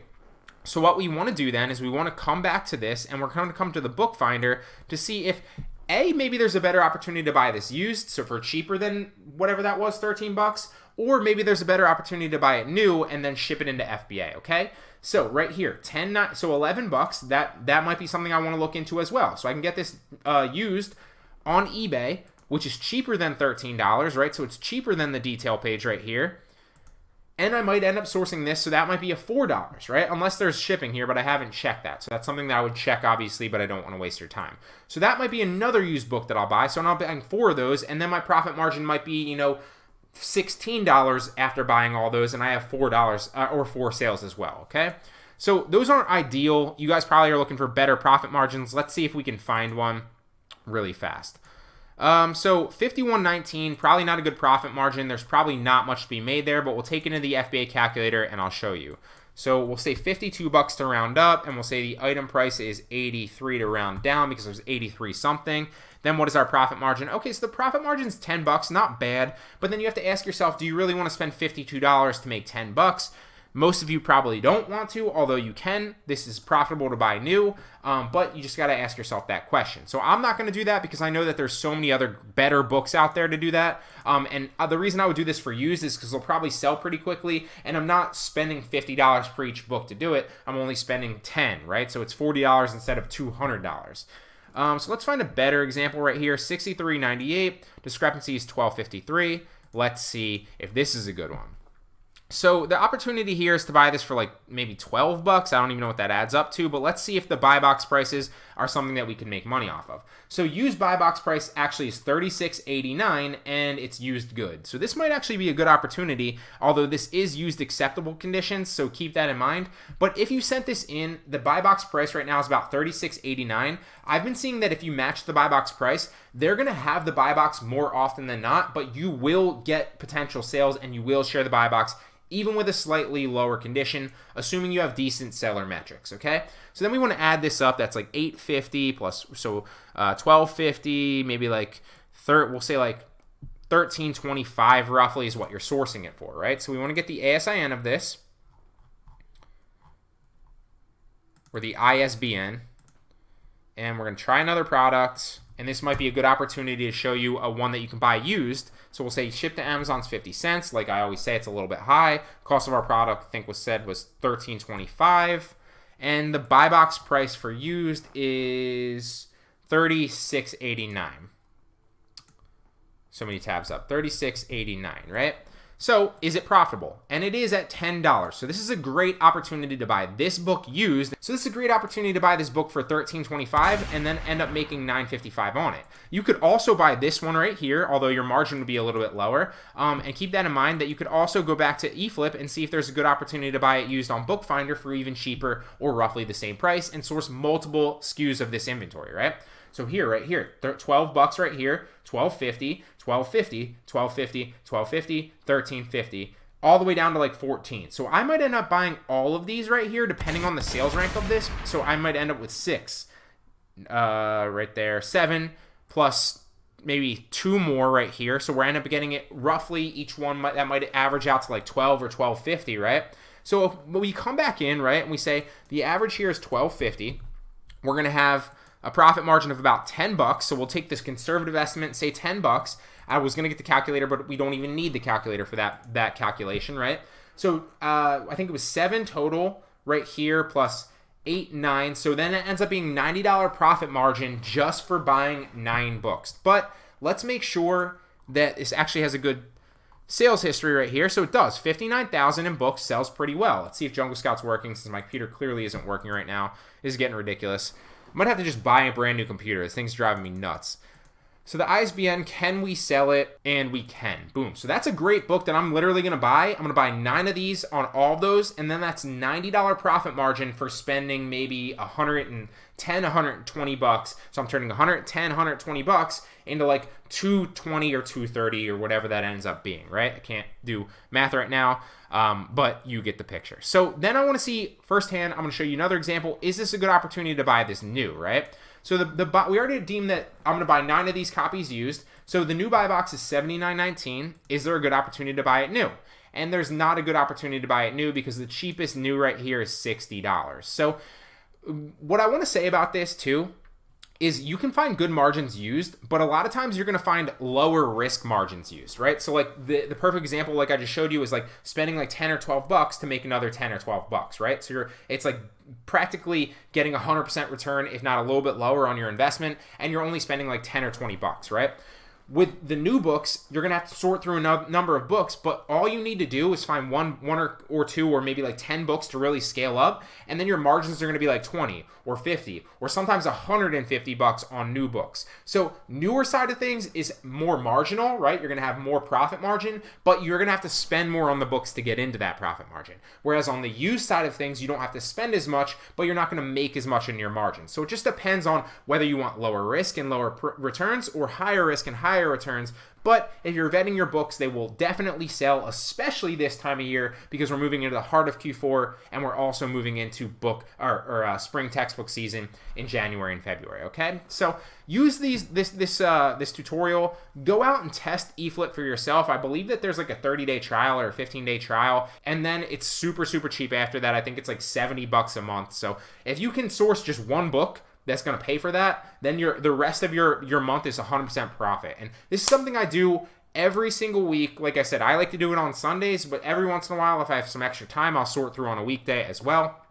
So what we want to do then is we want to come back to this, and we're going to come to the bookfinder to see if, A, maybe there's a better opportunity to buy this used, so for cheaper than whatever that was, $13, or maybe there's a better opportunity to buy it new and then ship it into FBA, okay? So right here, $11, that might be something I want to look into as well. So I can get this used on eBay, which is cheaper than $13, right? So it's cheaper than the detail page right here. And I might end up sourcing this, so that might be a $4, right? Unless there's shipping here, but I haven't checked that. So that's something that I would check, obviously, but I don't want to waste your time. So that might be another used book that I'll buy. So I'm buying 4 of those, and then my profit margin might be, $16 after buying all those, and I have $4 or 4 sales as well, okay? So those aren't ideal. You guys probably are looking for better profit margins. Let's see if we can find one really fast. So 51.19, probably not a good profit margin. There's probably not much to be made there, but we'll take it into the FBA calculator and I'll show you. So we'll say $52 to round up, and we'll say the item price is 83 to round down because there's 83 something. Then what is our profit margin? Okay, so the profit margin is $10, not bad, but then you have to ask yourself, do you really want to spend $52 to make $10? Most of you probably don't want to, although you can. This is profitable to buy new, but you just got to ask yourself that question. So I'm not going to do that because I know that there's so many other better books out there to do that. And the reason I would do this for used is because they'll probably sell pretty quickly, and I'm not spending $50 per each book to do it. I'm only spending $10, right? So it's $40 instead of $200. So let's find a better example right here. $63.98, discrepancy is $12.53. Let's see if this is a good one. So the opportunity here is to buy this for like maybe $12. I don't even know what that adds up to, but let's see if the buy box prices are something that we can make money off of. So used buy box price actually is $36.89, and it's used good. So this might actually be a good opportunity, although this is used acceptable conditions, so keep that in mind. But if you sent this in, the buy box price right now is about $36.89. I've been seeing that if you match the buy box price, they're going to have the buy box more often than not, but you will get potential sales and you will share the buy box even with a slightly lower condition, assuming you have decent seller metrics, okay? So then we want to add this up. That's like $850 plus, so $1250, maybe like, we'll say like $1325 roughly is what you're sourcing it for, right? So we want to get the ASIN of this, or the ISBN, and we're going to try another product, and this might be a good opportunity to show you a one that you can buy used. So we'll say ship to Amazon's 50 cents. Like I always say, it's a little bit high. Cost of our product, I think was $13.25. And the buy box price for used is $36.89. So many tabs up. $36.89, right? So is it profitable? And it is at $10. So this is a great opportunity to buy this book used. So this is a great opportunity to buy this book for $13.25 and then end up making $9.55 on it. You could also buy this one right here, although your margin would be a little bit lower. And keep that in mind that you could also go back to eFlip and see if there's a good opportunity to buy it used on bookfinder for even cheaper or roughly the same price and source multiple SKUs of this inventory, right? So here, right here, $12 right here, $12.50, $12.50, $12.50, $12.50, $13.50, all the way down to like $14. So I might end up buying all of these right here, depending on the sales rank of this. So I might end up with 6, right there, 7 plus maybe 2 more right here. So we're end up getting it roughly each one that might average out to like 12 or $12.50, right? So if we come back in, right, and we say the average here is $12.50, we're gonna have a profit margin of about $10. So we'll take this conservative estimate and say $10. I was going to get the calculator, but we don't even need the calculator for that calculation, right? So I think it was 7 total right here plus 8, 9. So then it ends up being $90 profit margin just for buying 9 books. But let's make sure that this actually has a good sales history right here. So it does. 59,000 in books, sells pretty well. Let's see if Jungle Scout's working, since my computer clearly isn't working right now. This is getting ridiculous. I might have to just buy a brand new computer. This thing's driving me nuts. So the ISBN, can we sell it? And we can. Boom. So that's a great book that I'm literally going to buy. I'm going to buy 9 of these on all of those, and then that's $90 profit margin for spending maybe $110, $120. So I'm turning $110, $120 into like $220 or $230 or whatever that ends up being, right? I can't do math right now, but you get the picture. So then I want to see firsthand, I'm going to show you another example. Is this a good opportunity to buy this new, right? So we already deemed that I'm going to buy 9 of these copies used. So the new buy box is $79.19. Is there a good opportunity to buy it new? And there's not a good opportunity to buy it new because the cheapest new right here is $60. So what I want to say about this too is you can find good margins used, but a lot of times you're going to find lower risk margins used, right? So like the perfect example, like I just showed you, is like spending like 10 or 12 bucks to make another 10 or 12 bucks, right? So it's like practically getting 100% return, if not a little bit lower on your investment, and you're only spending like 10 or 20 bucks, right? With the new books, you're going to have to sort through a number of books, but all you need to do is find one or 2 or maybe like 10 books to really scale up, and then your margins are going to be like 20 or 50 or sometimes $150 on new books. So newer side of things is more marginal, right? You're going to have more profit margin, but you're going to have to spend more on the books to get into that profit margin. Whereas on the used side of things, you don't have to spend as much, but you're not going to make as much in your margin. So it just depends on whether you want lower risk and lower returns or higher risk and higher higher returns. But if you're vetting your books, they will definitely sell, especially this time of year, because we're moving into the heart of Q4, and we're also moving into spring textbook season in January and February. Okay, so use this tutorial. Go out and test eFlip for yourself. I believe that there's like a 30-day trial or a 15-day trial, and then it's super cheap after that. I think it's like $70 a month. So if you can source just one book that's going to pay for that, then the rest of your month is 100% profit. And this is something I do every single week. Like I said, I like to do it on Sundays, but every once in a while, if I have some extra time, I'll sort through on a weekday as well.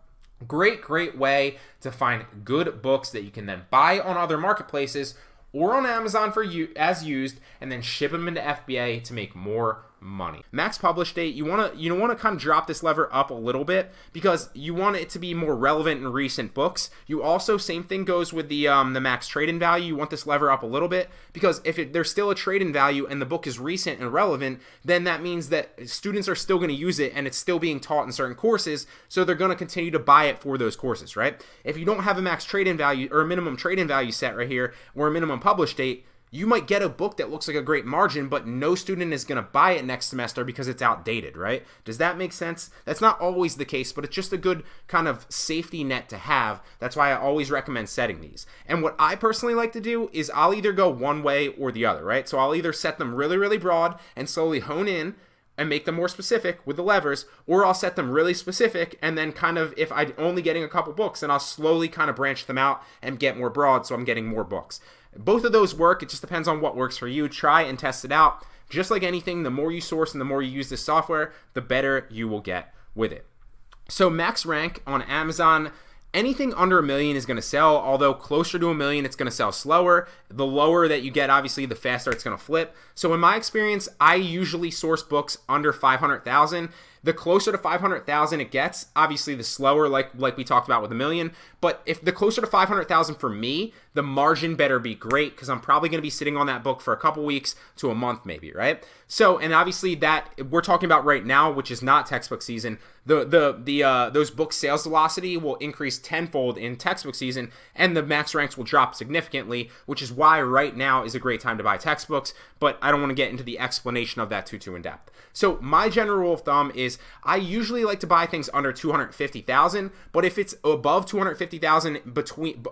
Great way to find good books that you can then buy on other marketplaces or on Amazon for you as used, and then ship them into FBA to make more money. Max publish date, you want to kind of drop this lever up a little bit because you want it to be more relevant in recent books. You also, same thing goes with the max trade-in value. You want this lever up a little bit because if there's still a trade-in value and the book is recent and relevant, then that means that students are still going to use it and it's still being taught in certain courses, so they're going to continue to buy it for those courses, right? If you don't have a max trade-in value or a minimum trade-in value set right here or a minimum publish date, you might get a book that looks like a great margin, but no student is going to buy it next semester because it's outdated, right? Does that make sense? That's not always the case, but it's just a good kind of safety net to have. That's why I always recommend setting these. And what I personally like to do is I'll either go one way or the other, right? So I'll either set them really broad and slowly hone in and make them more specific with the levers, or I'll set them really specific and then kind of, if I'm only getting a couple books, then I'll slowly kind of branch them out and get more broad so I'm getting more books. Both of those work. It just depends on what works for you. Try and test it out. Just like anything, the more you source and the more you use this software, the better you will get with it. So max rank on Amazon, anything under 1 million is going to sell, although closer to 1 million, it's going to sell slower. The lower that you get, obviously, the faster it's going to flip. So in my experience, I usually source books under 500,000. The closer to 500,000 it gets, obviously the slower, like we talked about with 1 million. But if the closer to 500,000 for me, the margin better be great because I'm probably going to be sitting on that book for a couple weeks to a month maybe, right? So, and obviously that we're talking about right now, which is not textbook season, those book sales velocity will increase tenfold in textbook season, and the max ranks will drop significantly, which is why right now is a great time to buy textbooks. But I don't want to get into the explanation of that too in depth. So my general rule of thumb is I usually like to buy things under 250,000, but if it's above 250,000,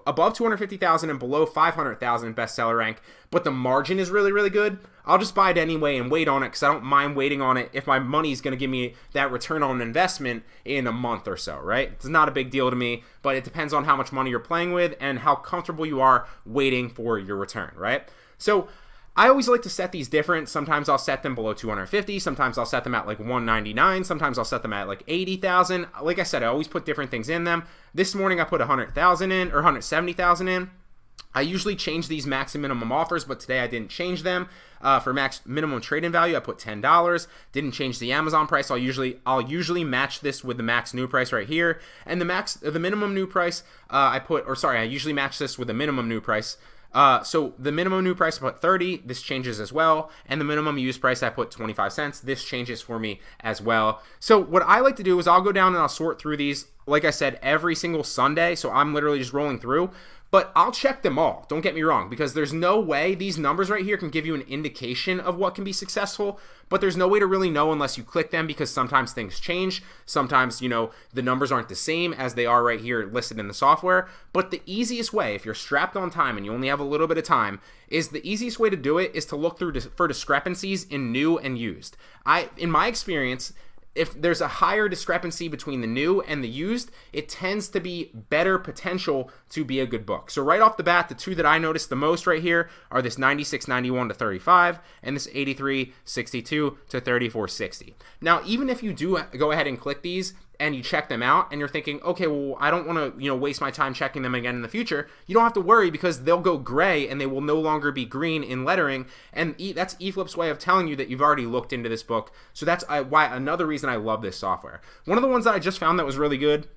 above 250,000 and below 500,000 bestseller rank, but the margin is really good, I'll just buy it anyway and wait on it because I don't mind waiting on it if my money is going to give me that return on investment in a month or so, right? It's not a big deal to me, but it depends on how much money you're playing with and how comfortable you are waiting for your return, right? So I always like to set these different. Sometimes I'll set them below 250. Sometimes I'll set them at like 199. Sometimes I'll set them at like 80,000. Like I said, I always put different things in them. This morning I put 100,000 in or 170,000 in. I usually change these max and minimum offers, but today I didn't change them. For max minimum trade-in value, I put $10. Didn't change the Amazon price. I'll usually match this with the max new price right here. And the minimum new price, I usually match this with the minimum new price. So the minimum new price I put 30, this changes as well, and the minimum used price I put 25 cents, this changes for me as well. So what I like to do is I'll go down and I'll sort through these, like I said, every single Sunday, so I'm literally just rolling through, but I'll check them all, don't get me wrong, because there's no way these numbers right here can give you an indication of what can be successful, but there's no way to really know unless you click them because sometimes things change. Sometimes, the numbers aren't the same as they are right here listed in the software. But the easiest way, if you're strapped on time and you only have a little bit of time, is the easiest way to do it is to look through for discrepancies in new and used. In my experience, if there's a higher discrepancy between the new and the used, it tends to be better potential to be a good book. So right off the bat, the two that I noticed the most right here are this 96.91 to 35 and this 83.62 to 34.60. Now, even if you do go ahead and click these and you check them out and you're thinking, okay, well, I don't want to, waste my time checking them again in the future, you don't have to worry because they'll go gray and they will no longer be green in lettering. And that's eFlip's way of telling you that you've already looked into this book. So that's why another reason I love this software. One of the ones that I just found that was really good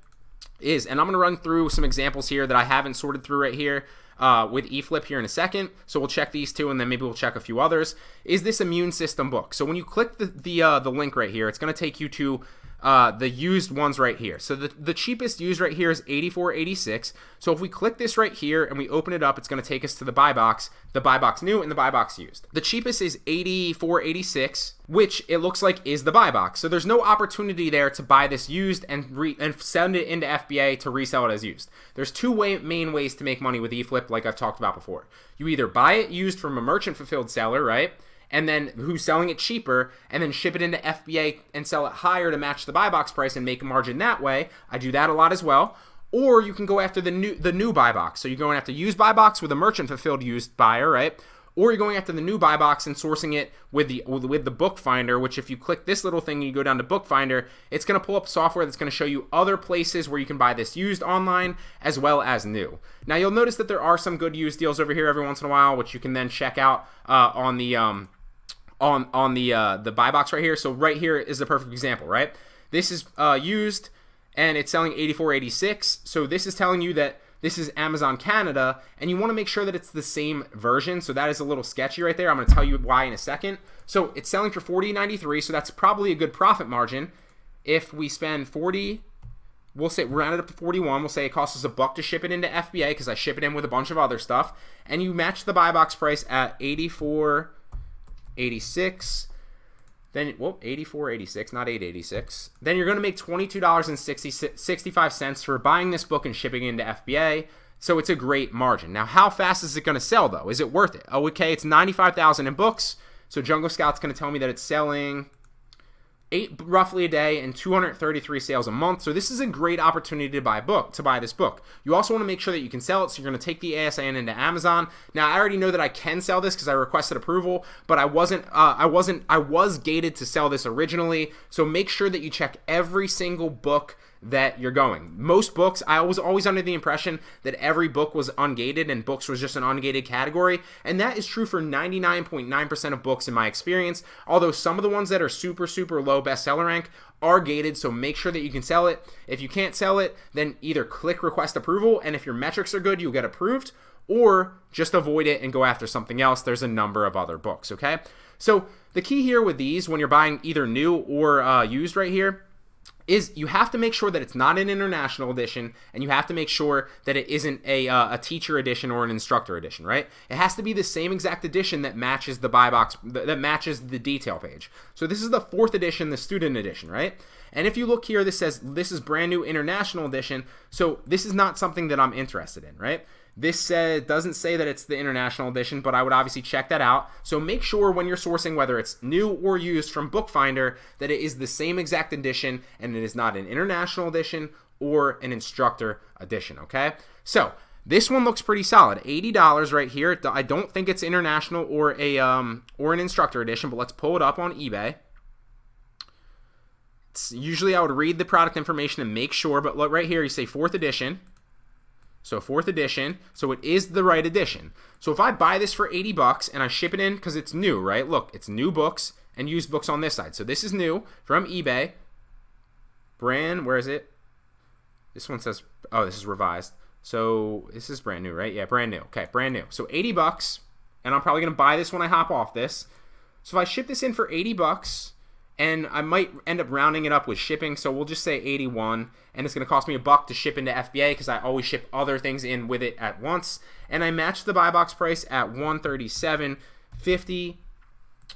is, and I'm going to run through some examples here that I haven't sorted through right here with eFlip here in a second. So we'll check these two and then maybe we'll check a few others. Is this immune system book? So when you click the link right here, it's going to take you to the used ones right here. So the cheapest used right here is $84.86. So if we click this right here and we open it up, it's going to take us to the buy box new and the buy box used. The cheapest is $84.86, which it looks like is the buy box. So there's no opportunity there to buy this used and send it into FBA to resell it as used. There's two main ways to make money with eFlip, like I've talked about before. You either buy it used from a merchant fulfilled seller, right? And then who's selling it cheaper, and then ship it into FBA and sell it higher to match the buy box price and make a margin that way. I do that a lot as well. Or you can go after the new buy box. So you're going after used buy box with a merchant fulfilled used buyer, right? Or you're going after the new buy box and sourcing it with the bookfinder, which if you click this little thing and you go down to bookfinder, it's going to pull up software that's going to show you other places where you can buy this used online as well as new. Now you'll notice that there are some good used deals over here every once in a while, which you can then check out on the buy box right here. So right here is the perfect example, right? This is used and it's selling $84.86. So this is telling you that this is Amazon Canada, and you want to make sure that it's the same version. So that is a little sketchy right there. I'm going to tell you why in a second. So it's selling for $40.93, so that's probably a good profit margin. If we spend 40, we'll say round it up to 41. We'll say it costs us $1 to ship it into FBA because I ship it in with a bunch of other stuff, and you match the buy box price at $84.86. Then, $84.86, not $8.86. Then you're going to make $22.65 for buying this book and shipping it into FBA. So it's a great margin. Now, how fast is it going to sell, though? Is it worth it? Oh, okay, it's 95,000 in books. So Jungle Scout's going to tell me that it's selling 8 roughly a day and 233 sales a month. So this is a great opportunity to buy this book. You also want to make sure that you can sell it, so you're going to take the ASIN into Amazon. Now I already know that I can sell this because I requested approval, but I was gated to sell this originally. So make sure that you check every single book that you're going. Most books, I was always under the impression that every book was ungated and books was just an ungated category, and that is true for 99.9% of books in my experience, although some of the ones that are super low bestseller rank are gated, so make sure that you can sell it. If you can't sell it, then either click request approval, and if your metrics are good, you'll get approved, or just avoid it and go after something else. There's a number of other books, okay? So the key here with these, when you're buying either new or used right here, is you have to make sure that it's not an international edition, and you have to make sure that it isn't a teacher edition or an instructor edition, right? It has to be the same exact edition that matches the buy box, that matches the detail page. So this is the 4th edition, the student edition, right? And if you look here, this says this is brand new international edition. So this is not something that I'm interested in, right? This doesn't say that it's the international edition, but I would obviously check that out. So make sure when you're sourcing, whether it's new or used from Bookfinder, that it is the same exact edition and it is not an international edition or an instructor edition, okay? So this one looks pretty solid, $80 right here. I don't think it's international or an instructor edition, but let's pull it up on eBay. Usually I would read the product information and make sure, but look right here, you say 4th edition. So 4th edition, so it is the right edition. So if I buy this for $80 and I ship it in because it's new, right? Look, it's new books and used books on this side. So this is new from eBay. Brand, where is it? This one says, oh, this is revised. So this is brand new, right? Yeah, brand new. Okay, brand new. So $80, and I'm probably going to buy this when I hop off this. So if I ship this in for $80, and I might end up rounding it up with shipping, so we'll just say 81, and it's going to cost me $1 to ship into FBA because I always ship other things in with it at once, and I match the buy box price at $137.50.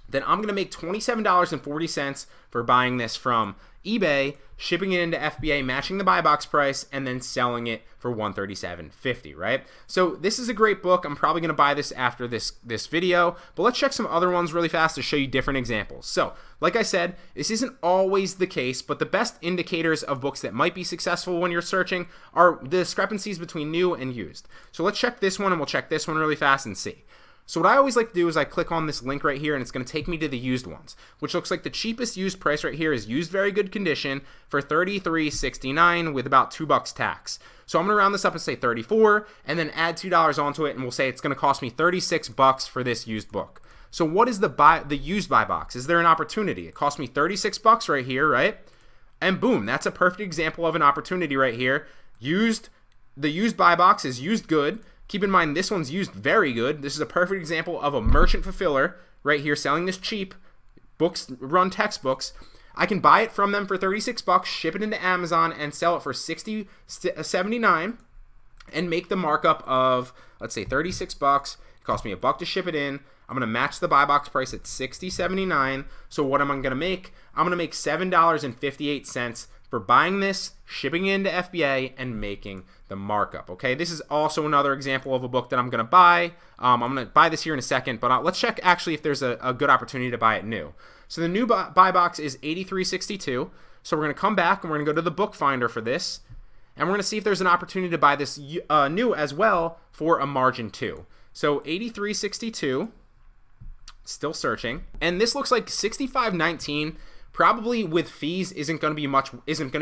Then I'm going to make $27.40 for buying this from eBay, shipping it into FBA, matching the buy box price, and then selling it for $137.50, right? So this is a great book. I'm probably going to buy this after this video, but let's check some other ones really fast to show you different examples. So like I said, this isn't always the case, but the best indicators of books that might be successful when you're searching are the discrepancies between new and used. So let's check this one, and we'll check this one really fast and see. So what I always like to do is I click on this link right here, and it's going to take me to the used ones, which looks like the cheapest used price right here is used very good condition for $33.69 with about $2 tax. So I'm going to round this up and say 34, and then add $2 onto it, and we'll say it's going to cost me $36 for this used book. So what is the used buy box? Is there an opportunity? It cost me $36 right here, right? And boom, that's a perfect example of an opportunity right here. The used buy box is used good. Keep in mind, this one's used very good. This is a perfect example of a merchant fulfiller right here selling this cheap books, run textbooks. I can buy it from them for 36 bucks, ship it into Amazon, and sell it for $60.79 and make the markup of, let's say, 36 bucks. It cost me $1 to ship it in. I'm going to match the buy box price at $60.79. So what am I going to make? I'm going to make $7.58 for buying this, shipping it into FBA, and making the markup. Okay, this is also another example of a book that I'm going to buy. I'm going to buy this here in a second, but let's check actually if there's a good opportunity to buy it new. So the new buy box is $83.62. So we're going to come back and we're going to go to the bookfinder for this, and we're going to see if there's an opportunity to buy this new as well for a margin 2. So $83.62. Still searching, and this looks like $65.19. Probably with fees isn't going to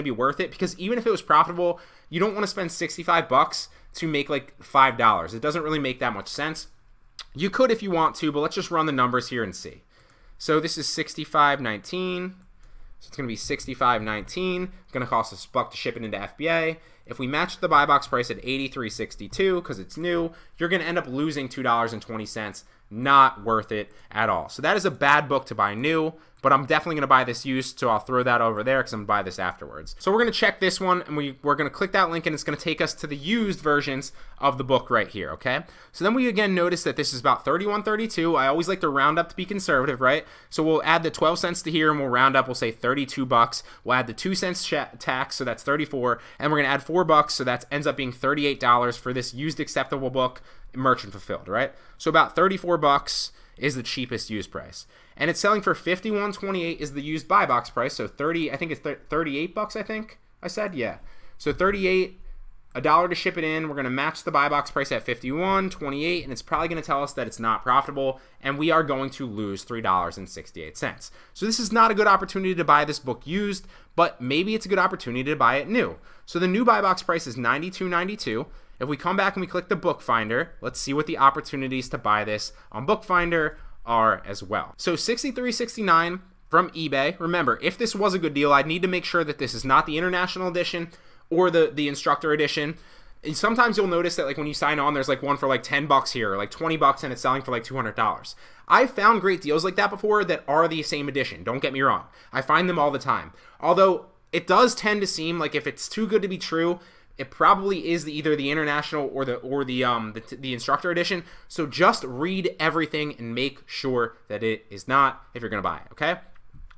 be worth it, because even if it was profitable, you don't want to spend 65 bucks to make like $5. It doesn't really make that much sense. You could if you want to, but let's just run the numbers here and see. So this is $65.19. So it's going to be $65.19. It's going to cost us $1 to ship it into FBA. If we match the buy box price at $83.62 because it's new, you're going to end up losing $2.20. Not worth it at all. So that is a bad book to buy new, but I'm definitely going to buy this used, so I'll throw that over there because I'm going to buy this afterwards. So we're going to check this one, and we're going to click that link, and it's going to take us to the used versions of the book right here, okay? So then we again notice that this is about $31.32. I always like to round up to be conservative, right? So we'll add the 12 cents to here, and we'll round up. We'll say 32 bucks. We'll add the 2 cents tax, so that's 34, and we're going to add 4 bucks, so that ends up being $38 for this used acceptable book, merchant fulfilled, right? So about 34 bucks is the cheapest used price, and it's selling for $51.28 is the used buy box price. So 30, I think it's 38 bucks. I think I said, yeah. So 38, $1 to ship it in. We're going to match the buy box price at $51.28, and it's probably going to tell us that it's not profitable, and we are going to lose $3.68. So this is not a good opportunity to buy this book used, but maybe it's a good opportunity to buy it new. So the new buy box price is $92.92. If we come back and we click the bookfinder, let's see what the opportunities to buy this on bookfinder are as well. So $63.69 from eBay. Remember, if this was a good deal, I'd need to make sure that this is not the international edition or the instructor edition. And sometimes you'll notice that like when you sign on, there's like one for like 10 bucks here, or like 20 bucks, and it's selling for like $200. I've found great deals like that before that are the same edition. Don't get me wrong. I find them all the time. Although it does tend to seem like if it's too good to be true, it probably is either the international or the instructor edition. So just read everything and make sure that it is not if you're going to buy it, okay?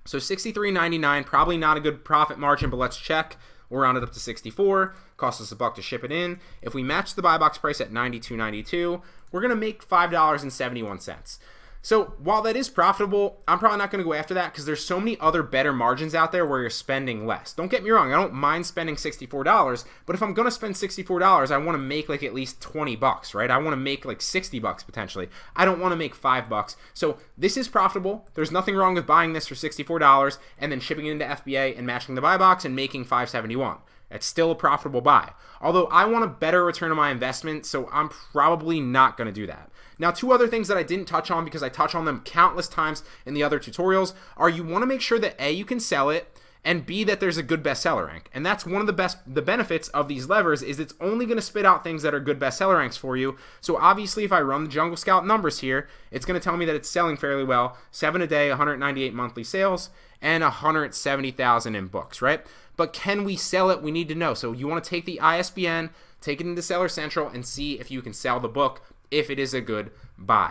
So $63.99, probably not a good profit margin, but let's check. We'll round it up to 64. Costs us $1 to ship it in. If we match the buy box price at $92.92, we're going to make $5.71. So while that is profitable, I'm probably not going to go after that because there's so many other better margins out there where you're spending less. Don't get me wrong, I don't mind spending $64, but if I'm going to spend $64, I want to make like at least 20 bucks, right? I want to make like 60 bucks potentially. I don't want to make 5 bucks. So this is profitable. There's nothing wrong with buying this for $64 and then shipping it into FBA and matching the buy box and making $5.71. It's still a profitable buy. Although I want a better return on my investment, so I'm probably not going to do that. Now, 2 other things that I didn't touch on because I touch on them countless times in the other tutorials are you want to make sure that A, you can sell it, and B, that there's a good bestseller rank. And that's one of the benefits of these levers is it's only going to spit out things that are good bestseller ranks for you. So obviously, if I run the Jungle Scout numbers here, it's going to tell me that it's selling fairly well. 7 a day, 198 monthly sales, and 170,000 in books, right? But can we sell it? We need to know. So you want to take the ISBN, take it into Seller Central, and see if you can sell the book if it is a good buy.